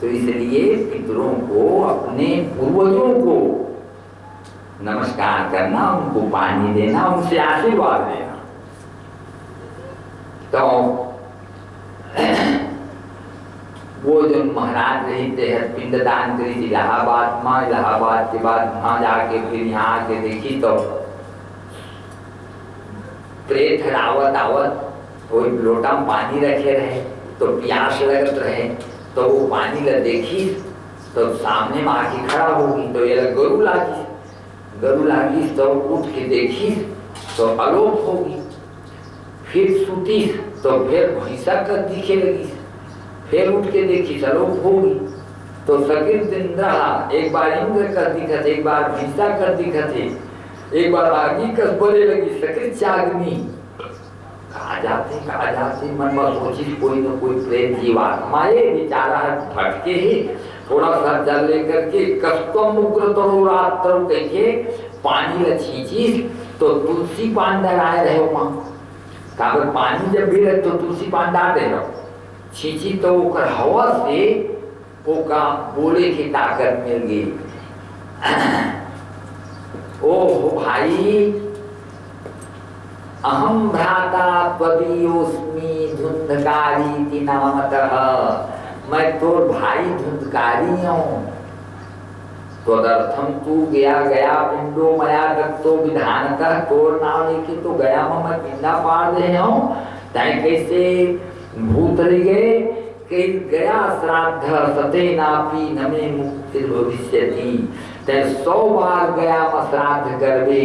S3: तो इसलिए पितरों को, अपने पूर्वजों को नमस्कार करना, उनको पानी देना, उनसे आशीर्वाद लेना। तो वो जो महाराज रहते हैं पिंडदान करी इलाहाबाद में, इलाहाबाद के बाद वहां जाके फिर यहाँ आके देखी तो प्रेत रावत आवत कोई लोटा में पानी रखे रहे, तो प्यास लगत रहे, तो वो पानी ला देखी तो सामने में आके खड़ा होगी, तो ये गरु लागी तो उठ के देखी तो अलोप होगी, फिर सूती तो फिर भैंसा कर दिखे लगी, फिर उठ के देखी सलोप होगी, तो सकीर दिन रहा, एक बार इंद्र कर दिखत, एक बार भैंसा कर दिखत, एक बार आगे कस बोले लगी सकीर चागनी, कहा जाते मन में सोची कोई न कोई प्रेत जीवात्मा ये बेचारा भटके ही, थोड़ा सा जल लेकर के कस्तम उग्र तरुरात्र कहिए पानी ल छींची तो तुलसी पान डराए रहे वहां काबर पानी जब भी रहे तो तुलसी पान डाल दे रहो छींची तो ओकर हवा से ओका बोले की ताकत मिल गई। ओ भाई अहम भ्राता त्वदीयोस्मि धुंधकारी नामतः, मैं तोर भाई धुंधकारी हूँ। तदर्थम तू गया गया पिंडो मया दत्तो विधानतः, तोर नाम लेके तो गया मैं पिंडा पार दे हूँ। तय कैसे भूत रह गए कि गया श्राद्ध सते नापी नमे मुक्ति भविष्यति, तय 100 बार गया मैं श्राद्ध करवे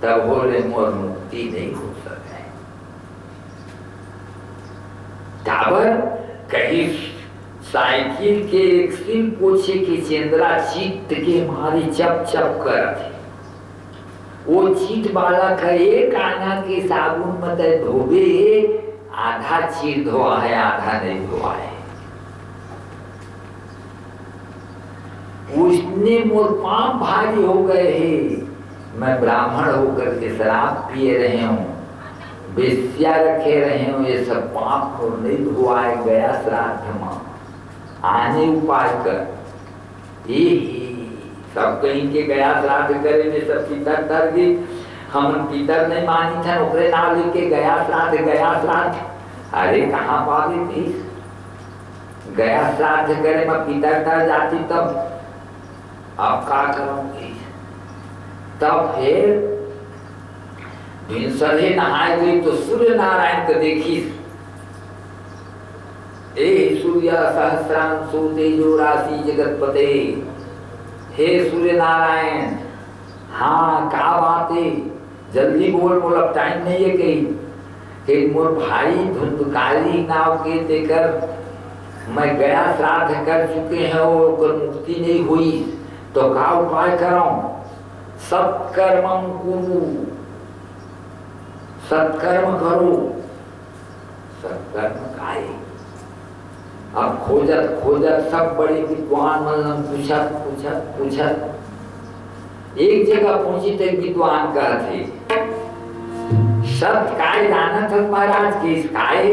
S3: तब बोले मोर मुक्ति नहीं हो सके। टाबर कहीं साइकिल के एक सिल पोछे की चेंद्रा चीट के मारी चप चप कर थे। वो चीट वाला का एक आना के साबुन में धोबे आधा चीर धोआ है आधा नहीं धोआ है। उसने मोर पांव भारी हो गए हैं, मैं ब्राह्मण होकर के शराब पिए रहे हूँ, बेस्या रखे रहे हूँ, ये सब पाप को नहीं धुआए गया श्राद्ध में आने उपाय कर। ये सब कहीं के गया श्राद्ध करे में सब पितर डर गए, हम पितर नहीं मानी था ओकरे नाम लेके गया श्राद्ध। अरे कहाँ पावे थी गया श्राद्ध करे मैं पितर डर जाती तब अब क्या करूंगी। तब फिर भिनसरे नहाए गई तो सूर्य नारायण को देखी, ए सूर्य सहस्रांशु तेजो राशि जगतपते, हे सूर्य नारायण हाँ क्या बात है जल्दी बोल बोल, अब टाइम नहीं है कि मोर भाई धुंधकारी नाव के देकर मैं गया श्राद्ध कर चुके हैं और मुक्ति नहीं हुई तो क्या उपाय करो। सत्कर्मं कुरु, सत्कर्म करो। सत्कर्म काय अब खोजत खोजत सब बड़े विद्वान मतलब पूछत एक जगह पहुंची तो एक विद्वान कहते सत काय जानत है महाराज की काय।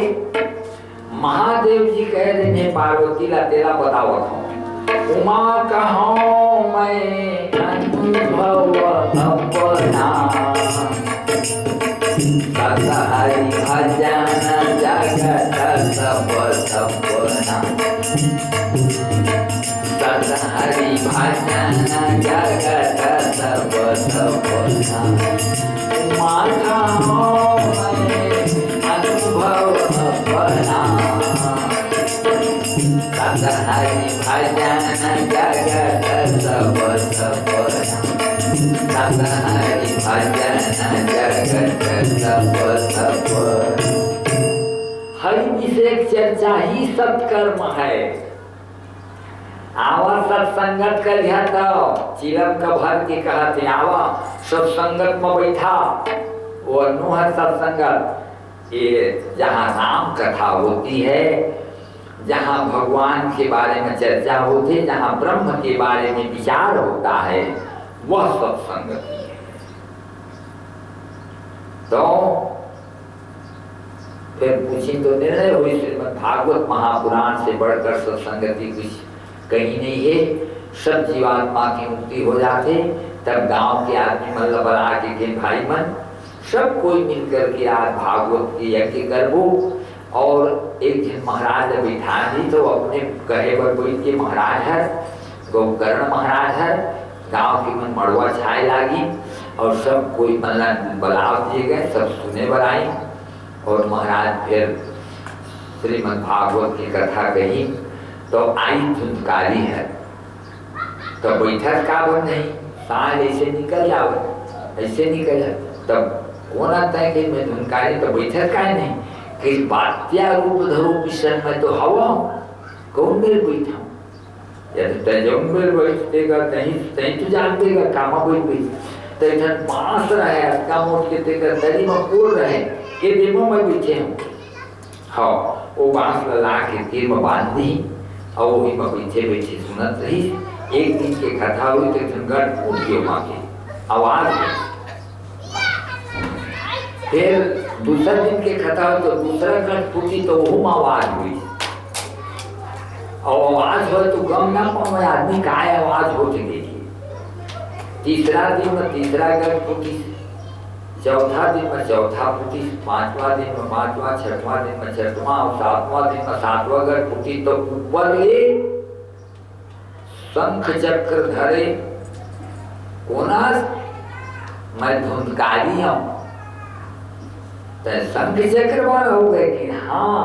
S3: महादेव जी कह रहे हैं पार्वती ला तेला बतावत हूँ, उमा कहूँ मैं अनुभव अपना, सत हरि भजन जगत सब सपना, सत हरि भजन जगत सब सपना। उमा कहूँ मैं अनुभव अपना, सत हरि भजन जगत सब सपना, सत हरि भजन जगत सब सपना। हरि विषय चर्चा ही सत्कर्म है। आवा सत्संगत कर तो चिलम का भर के कहते आवा सत्संगत में बैठा, वो अनुह सत्संगत ये जहाँ राम कथा होती है, जहाँ भगवान के बारे में चर्चा होती है, जहाँ ब्रह्म के बारे में विचार होता है, वह सत्संगति है। तो फिर पूछी तो निर्णय हुई श्रीमद् भागवत महापुराण से बढ़कर सत्संगति कुछ कहीं नहीं है। सब जीवात्मा की मुक्ति हो जाते तब गांव के आदमी मतलब बना के भाई मन सब कोई मिलकर के आज भागवत की यज्ञ करबो। और एक दिन महाराज बैठा दी तो अपने कहे पर कोई के महाराज है गोकर्ण महाराज है, गांव के मन मड़वा छाए लागी और सब कोई मतलब बुलाव दिए गए, सब सुने बुलाई। और महाराज फिर श्रीमद् भागवत की कथा कही तो आई धुंधकारी है तो बैठक का बन नहीं सांझ ऐसे निकल जाओ ऐसे निकल जाए तब कौन आता है कि मैं धुंधकारी तो बैठक का नहीं कि बात्या रूप धरो विषय में तो हवा कौन मेरे बैठा हूँ यदि मेरे बैठेगा कहीं कहीं तो जान देगा कामा बैठ गई तो इधर बांस रहे का मोट के तेकर दरी में पोल रहे ये देवों में बैठे हूँ। हाँ वो बांस ला के तीर में बांध दी और वही में बैठे बैठे सुनत रही। एक दिन के कथा हुई तो झंगड़ फूट गए वहां के आवाज हुई। फिर दूसरा दिन के कथा हुई तो दूसरा घट फूटी तो वो आवाज हुई। और आवाज हो तो गम ना पाओ आदमी का आवाज हो देखिए। तीसरा दिन में तीसरा घट फूटी, चौथा दिन में चौथा फूटी, पांचवा दिन में पांचवा, छठवां दिन में छठवां और सातवां दिन में सातवां घट फूटी। तो ऊपर ले शंख चक्र धरे कोना मैं धुंधकारी हूं तो शंख चक्र वाला हो गए कि हाँ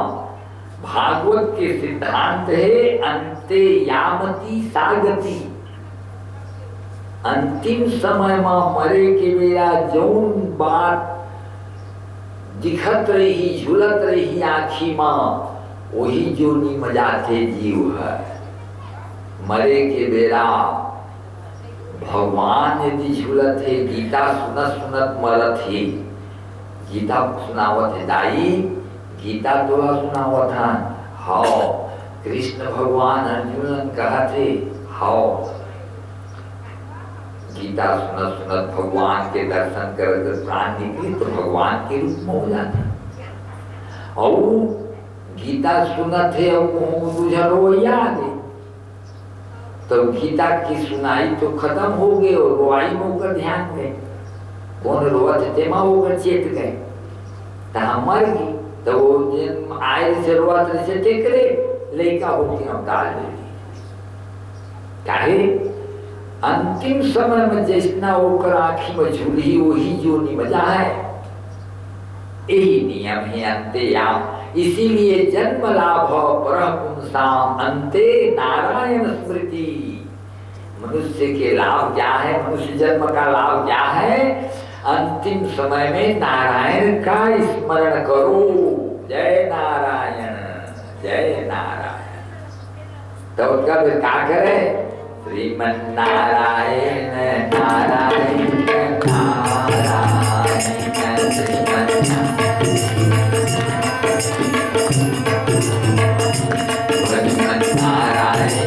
S3: भागवत के सिद्धांत है अंते यामती सागति। अंतिम समय में मरे के बेरा जौन बात दिखत रही झूलत रही आखी में वही जोनी मजाते जीव है। मरे के बेरा भगवान यदि झूलत है गीता सुनत सुनत मरत है। गीता सुनावत है दाई गीता तोला सुनावत है। हाओ कृष्ण भगवान अर्जुन कहा थे हाओ गीता सुनत सुनत भगवान के दर्शन कर प्राण निकली तो भगवान के रूप में हो जाते। और गीता सुनत है और बुझलो याद है तो गीता की सुनाई तो खत्म हो गई और रोआई में होकर ध्यान में कौन रोवत तेमा होकर चेत गए तो मर गई। तो वो जिन आए से रोवत से टेकरे लेका होके हम डाल दे काहे अंतिम समय में जैसना होकर आँखी में झूली वही जो मजा है। यही नियम है अंत्ययाम। इसीलिए जन्म लाभ परपुंसाम अंते नारायण स्मृति। मनुष्य के लाभ क्या है? मनुष्य जन्म का लाभ क्या है? अंतिम समय में नारायण का स्मरण करो। जय नारायण जय नारायण। तो उसका फिर क्या करे? श्रीमन नारायण नारायण नारायण श्रीमन नारायण नारायण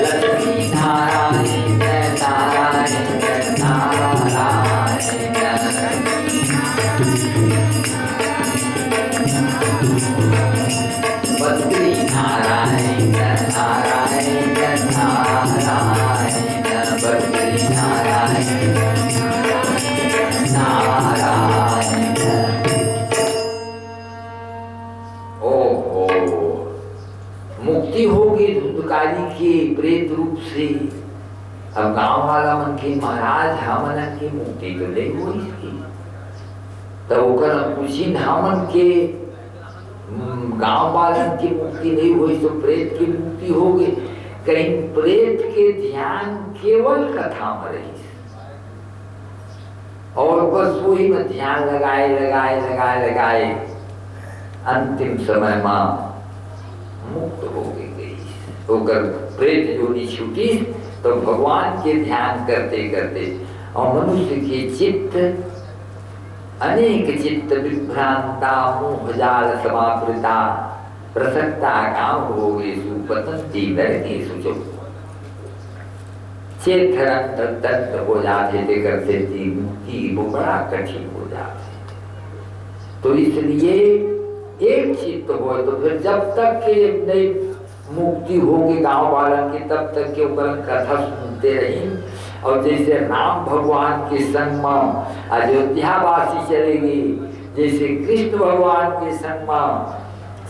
S3: लक्ष्मी नारायण नारायण बद्री नारायण नारायण नारायण बद्री नारायण नारायण। ओहो मुक्ति होगी धुंधकारी के प्रेत रूप से। अब गांव वाला मन के महाराज हमन की मुक्ति तो ले हुई इसकी तो पूछी हमन के गांव वालन की मुक्ति नहीं हुई तो प्रेत की मुक्ति हो गई। कहीं प्रेत के ध्यान केवल कथा में रही और बस वही में ध्यान लगाए लगाए लगाए लगाए अंतिम समय में मुक्त हो गई। होकर प्रेत योनि छूटी तो भगवान के ध्यान करते करते और मनुष्य के चित्त अनेक चित्त विभ्रांता मोह जाल समावृता प्रसक्ता काम हो गए सुपतंती नरकेषु जो चेत हो जाते थे करते थी मुक्ति वो बड़ा कठिन हो जाते। तो इसलिए एक चित्त हो तो फिर जब तक के नहीं मुक्ति होगी गांव वालों की तब तक के ऊपर कथा सुनते रही। और जैसे राम भगवान के संग में अयोध्यावासी चलेगी, जैसे कृष्ण भगवान के संग में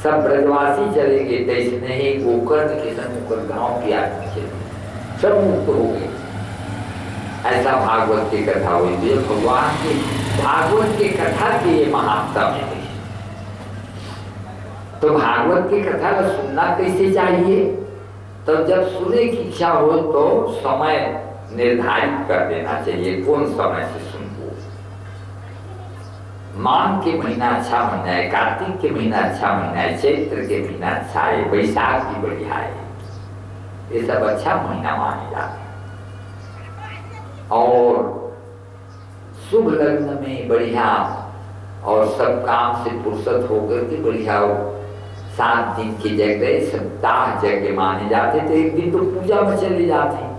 S3: सब ब्रजवासी चलेंगे, तैसे नहीं गोकर्ण के संग ऊपर गांव की आदमी चलेगी, सब मुक्त हो गए। ऐसा भागवत की कथा हुई है। भगवान की भागवत की कथा की ये महानता है। तो भागवत की कथा को सुनना कैसे चाहिए? तो जब सुनने की इच्छा हो तो समय निर्धारित कर देना चाहिए कौन समय से सुनबो। माघ के महीना अच्छा महीना है, कार्तिक के महीना अच्छा महीना है, चैत्र के महीना अच्छा है, वैशाख भी बढ़िया है, ये सब अच्छा महीना माने जाते। और
S1: शुभ लग्न में बढ़िया और सब काम से फुर्सत होकर के बढ़िया 7 दिन की जगह सप्ताह जगह माने जाते थे। एक दिन तो पूजा में चले जाते।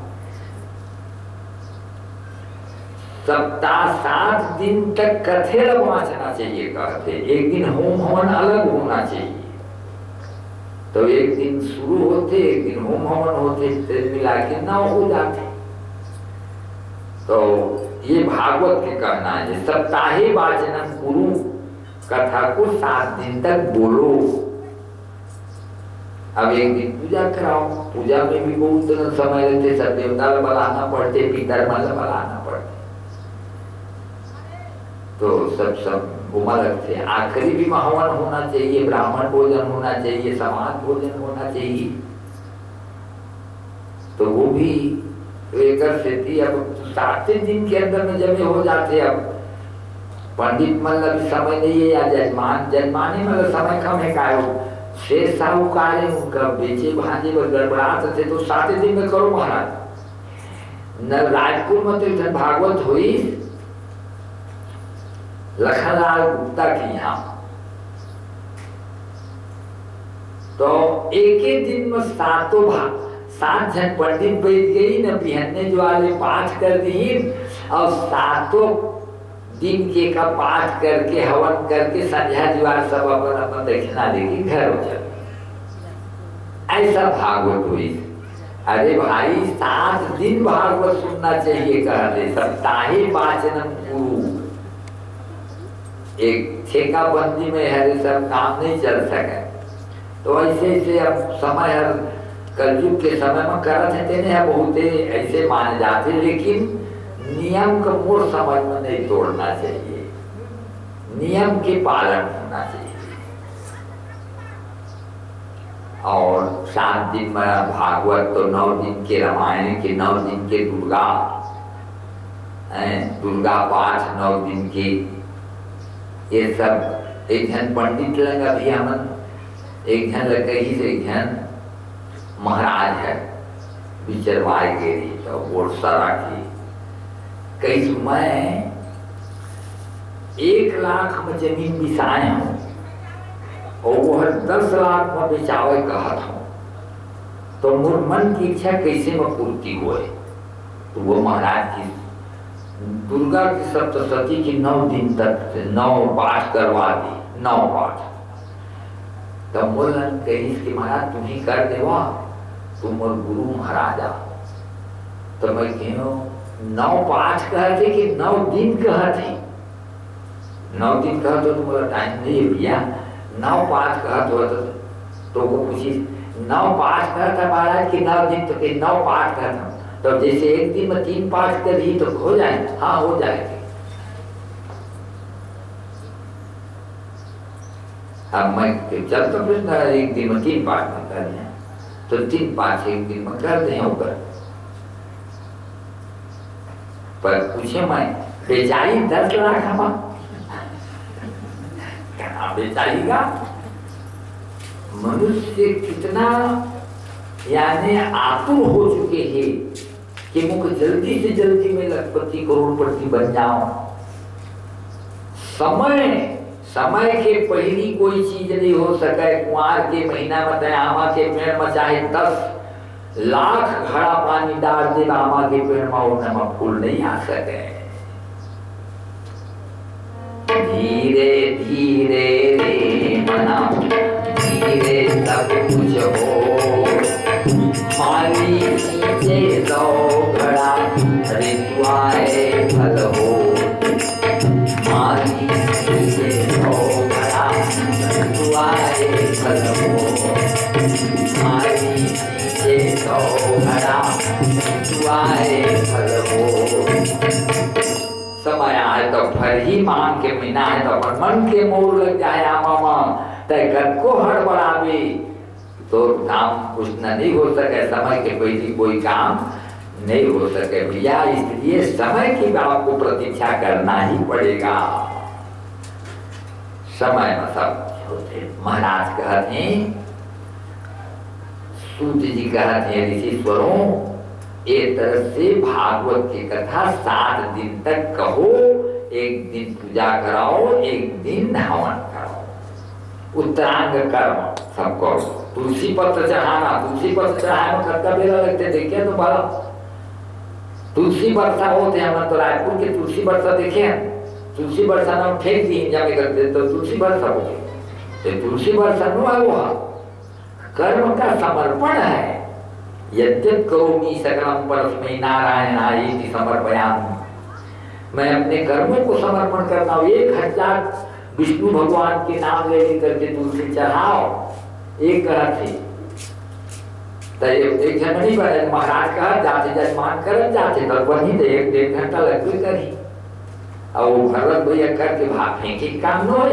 S1: सप्ताह 7 दिन तक कथे लगवाना चाहिए कहते। एक दिन होम हवन अलग होना चाहिए। तो एक दिन शुरू होते, एक दिन होम हवन होते, मिला के 9 हो जाते। तो ये भागवत के कहना है, सप्ताहे वाचनम गुरु, कथा को 7 दिन तक बोलो। अब एक दिन पूजा कराओ। पूजा में भी बहुत समय लगते, सब देवता बुलाना पड़ते, पितर मतलब बुलाना पड़ते, तो सब घुमा लगते। आखिरी भी हवन होना चाहिए, ब्राह्मण भोजन होना चाहिए, समाज भोजन होना चाहिए। तो वो भी एक स्थिति। अब 7 दिन के अंदर में जब हो जाते, अब पंडित मतलब समय नहीं है, या जजमानी मतलब समय कम है। का शेष साहूकार है, उनका बेचे भाजे व गड़बड़ाते थे, तो 7 दिन में करो महाराज। न राजपुर में तो भागवत हुई लखनलाल गुप्ता के यहाँ, तो एक दिन में 7 जन पंडित बैठ गई न, बिहन्ने ज्वाले पाठ कर दी और 7 दिन के का पाठ करके हवन करके संध्या द्वार सब अपन दक्षिणा देके घर हो चले। ऐसा भागवत हुई। अरे भाई 7 दिन भागवत सुनना चाहिए कहते। सप्ताहे वाचनम गुरु। एक ठेका बंदी में है, सब काम नहीं चल सके, तो ऐसे अब समय हर कलयुग के समय में करत है, बहुत ऐसे माने जाते। लेकिन नियम का मूल समझ में नहीं तोड़ना चाहिए, नियम के पालन होना चाहिए। और 7 दिन में भागवत, तो 9 दिन के रामायण के, 9 दिन के दुर्गा पाठ 9 दिन के, ये सब। एक जन पंडित लगा भी हमन, एक जन लग ही से एक जन महाराज है विचरवाए गेरी, तो वोट सारा की कई मैं 1 लाख में जमीन बिसाए हूँ और वह 10 लाख में बेचावे कहत हूँ, तो मोर मन की इच्छा कैसे में पूर्ति हुए। तो वो महाराज की दुर्गा की सप्तशती की 9 दिन तक 9 पाठ करवा दी, 9 पाठ। तब बोलन कही कि महाराज तुम्हें कर देवा, तुम और गुरु महाराजा। तो मैं क्यों 9 पाठ कहते कि 9 दिन कहते? 9 दिन कहते तो तुम्हारा टाइम नहीं है भैया, 9 पाठ कहते हो तो वो पूछी 9 पाठ कहता महाराज कि 9 दिन तो के 9 पाठ कहता। तो जैसे एक दिन में 3 पाठ कर दी तो हो जाए? हाँ हो जाएगी। अब मैं चलता प्रश्न एक दिन में 3 पाठ में कर दिया, तो 3 पाठ एक दिन में कर दे होकर। पर पूछे मैं बेचारी 10 लाख हम कहाँ बेचारीगा? मनुष्य कितना यानी आतुर हो चुके हैं कि मुझे जल्दी से जल्दी में लखपति करोड़पति बन जाऊं। समय के पहली कोई चीज नहीं हो सके। कुआर के महीना में आमा के पेड़ में चाहे 10 लाख घड़ा पानी डाल दे, आमा के पेड़ में फूल नहीं आ सके। धीरे धीरे रे मना, धीरे सब कुछ हो, माली नीचे 100 घड़ा ऋतुआए फल हो, माली नीचे 100 घड़ा ऋतुआए फल हो, माली नीचे 100 घड़ा ऋतुआए फल हो। समय आए तो फल ही मांग के महीना है, तो अपन मन के मोर लग जाए आमा तय घर को हड़बड़ावे तो काम कुछ नहीं हो सके। समय के पहले कोई काम नहीं हो सके भैया, इसलिए समय की आपको प्रतीक्षा करना ही पड़ेगा। समय में सब होते। महाराज कहते हैं, सूत जी कहते हैं ऋषिश्वरों, एक तरह से भागवत की कथा 7 दिन तक कहो, एक दिन पूजा कराओ, एक दिन हवन कराओ, उत्तरांग कर्म सब करो। तुलसी पत्र चढ़ाना, तुलसी पत्र चढ़ाने में खर्चा मेरा लगते देखिए तो बड़ा तुलसी वर्षा होते हैं। हम तो रायपुर के तुलसी वर्षा देखे हैं, तुलसी वर्षा नाम फेंक दी जाके करते तो तुलसी वर्षा होती, तुलसी वर्षा नो है वो कर्म का समर्पण है। यद्यप करोमि सकलम परस्मै नारायणाय समर्पयामि, मैं अपने कर्मों को समर्पण करता हूँ। 1000 विष्णु भगवान के नाम ले करके तुलसी चढ़ाओ, एक थी तो एक जन नहीं बने महाराज कहा जाते जजमान कर जाते तब वही तो 1-1.5 घंटा लगते करी। और वो भरत भैया करके भाग फेंके काम न हो,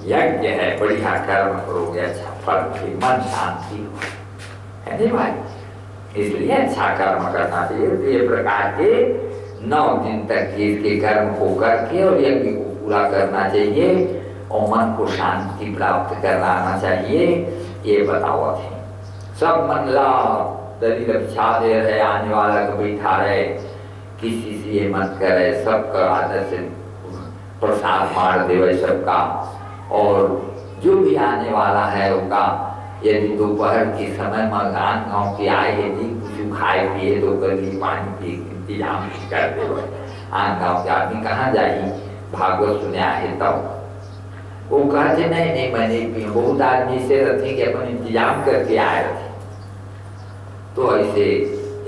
S1: यज्ञ है बढ़िया कर्म करोगे अच्छा फल की मन शांति है नहीं भाई, इसलिए अच्छा कर्म करना चाहिए। तो ये प्रकार के 9 दिन तक इसके कर्म को करके और यज्ञ को पूरा करना चाहिए और मन को शांति प्राप्त कराना चाहिए। ये बताओ थे सब मन ला दलील बिछा दे रहे, आने वाला को बैठा रहे, किसी से ये मत करे, सबका आदत से प्रसाद मार देवे सबका। और जो भी आने वाला है उनका यदि दोपहर के समय में गाँव के आए यदि कुछ खाए पिए तो कभी पानी पी इंतजाम कर दे। गाँव के आदमी कहाँ जाए भागवत सुने है तब वो कहते नहीं मैंने पी। बहुत आदमी से रहते कि अपन इंतजाम करके आए थे। तो ऐसे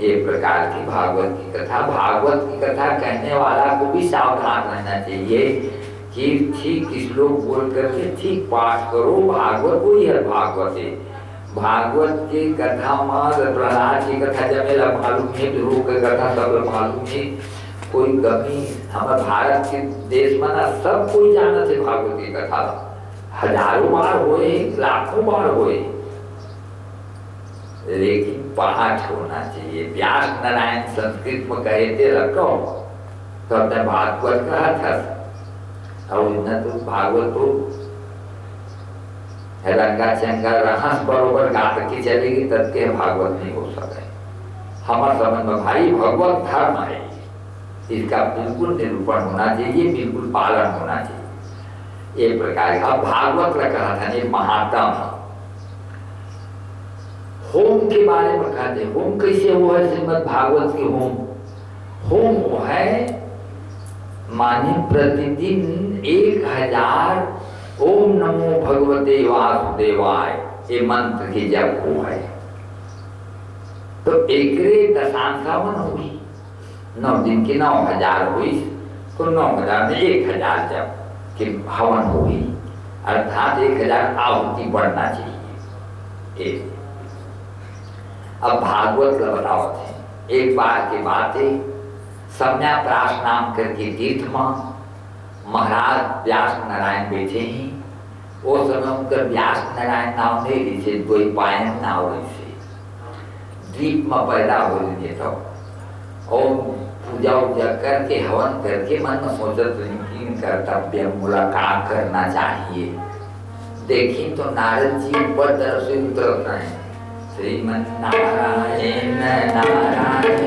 S1: एक प्रकार की भागवत की कथा, भागवत की कथा कहने वाला को भी सावधान रहना चाहिए कि ठीक श्लोक बोल करके ठीक पाठ करो। भागवत वही है, भागवत है। भागवत की कथा में प्रहलाद की कथा जमेला मालूम है, ध्रुव की कथा सब मालूम है, कोई कमी हमारे भारत के देश में ना सब कोई जानते है भागवत की कथा, हजारों बार होए, लाखों बार होए, लेकिन पाठ होना चाहिए। व्यास नारायण संस्कृत में कहे थे रखो तो अपने भागवत कहा था और न तो भागवत तो रंगा चंगा रहस बरोबर गा के चलेगी तब के भागवत नहीं हो सके। हमारे समझ में भाई भगवत धर्म है, इसका बिल्कुल निरूपण होना चाहिए, बिल्कुल पालन होना चाहिए। एक प्रकार का भागवत का कहा था नहीं महात्म। होम के बारे में कहते, होम कैसे हुआ है श्रीमद् भागवत के होम वो है माने प्रतिदिन 1000 ओम नमो भगवते वासुदेवाय ये मंत्र की जप हो है तो एकरे दशांशावन हुई 9 दिन की 9000 हुई तो 9000 में 1000 जप की हवन हुई, अर्थात 1000 आहुति बढ़ना चाहिए। अब भागवत का बताओ थे एक बार की बात है, सम्या प्राश नाम करके तीर्थ में महाराज व्यास नारायण बैठे हैं। वो समय उनका व्यास नारायण नाम नहीं रही, द्वैपायन नाम रही, द्वीप में पैदा हो रही तो और पूजा उजा करके हवन करके मन में सोचत रही कर्तव्य मुलाकात करना चाहिए। देखी तो नारद जी ऊपर तरफ से उतरता है, श्रीमन्नारायण नारायण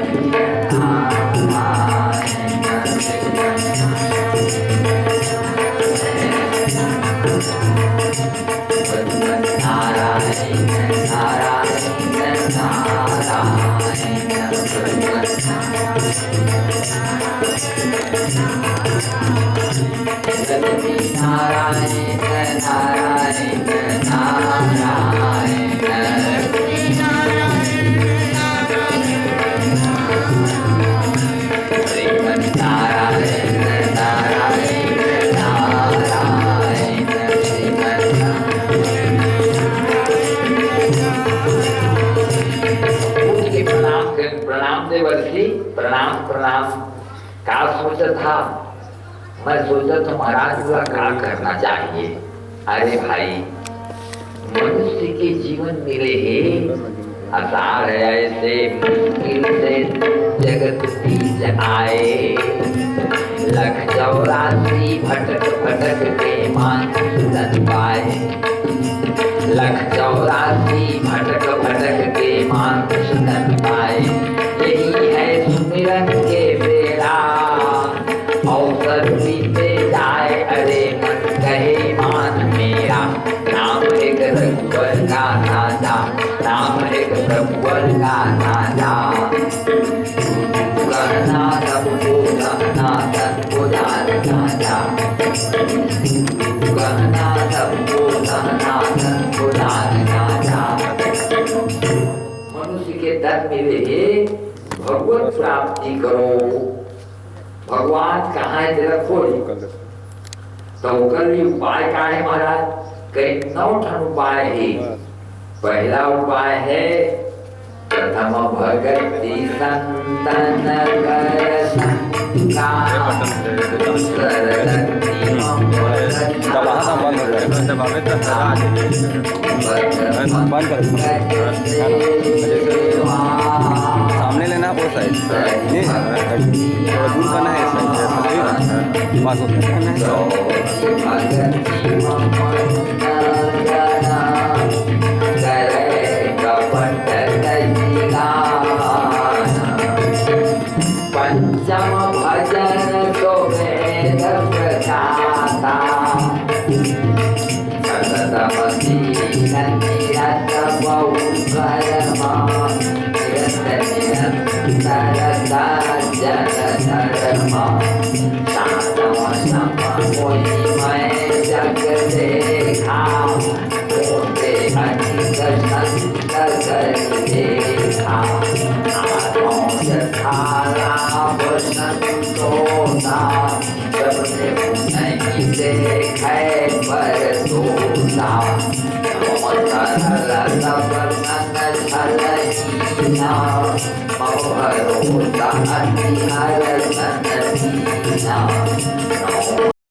S1: प्रणाम का सोचा था। मैं सोचा तो महाराज हुआ क्या करना चाहिए। अरे भाई मनुष्य के जीवन मिले हैं आसार है ऐसे मुश्किल से जगत बीच आए, 184 भटक भटक के मान सुधन पाए, 184 भटक भटक के मान सुधन पाए। यही है सुमिरन के बेड़ा अवसर बीते गाना जा गाना सबको गाना सबको गाना जा गाना सबको गाना सबको गाना जा। मनुष्य के तन मिले भगवत प्राप्ति करो। भगवान कहाँ है तेरा खोज तो कर उपाय का है महाराज। कई 9 ठन उपाय है। पहला उपाय है प्रथम भगति संतन कर संकार
S4: सामने लेना वो साइड नहीं थोड़ा दूर करना है बात करना
S1: पंचम भजन तो वेद प्रचाता सततमसी निरत बहुकर्मा निरंतर जन धर्मा सातम सम कोई मैं जग देखा होते अधिक संत कर देखा संतोषा सबने नहीं देखे पर दोषा भरोसा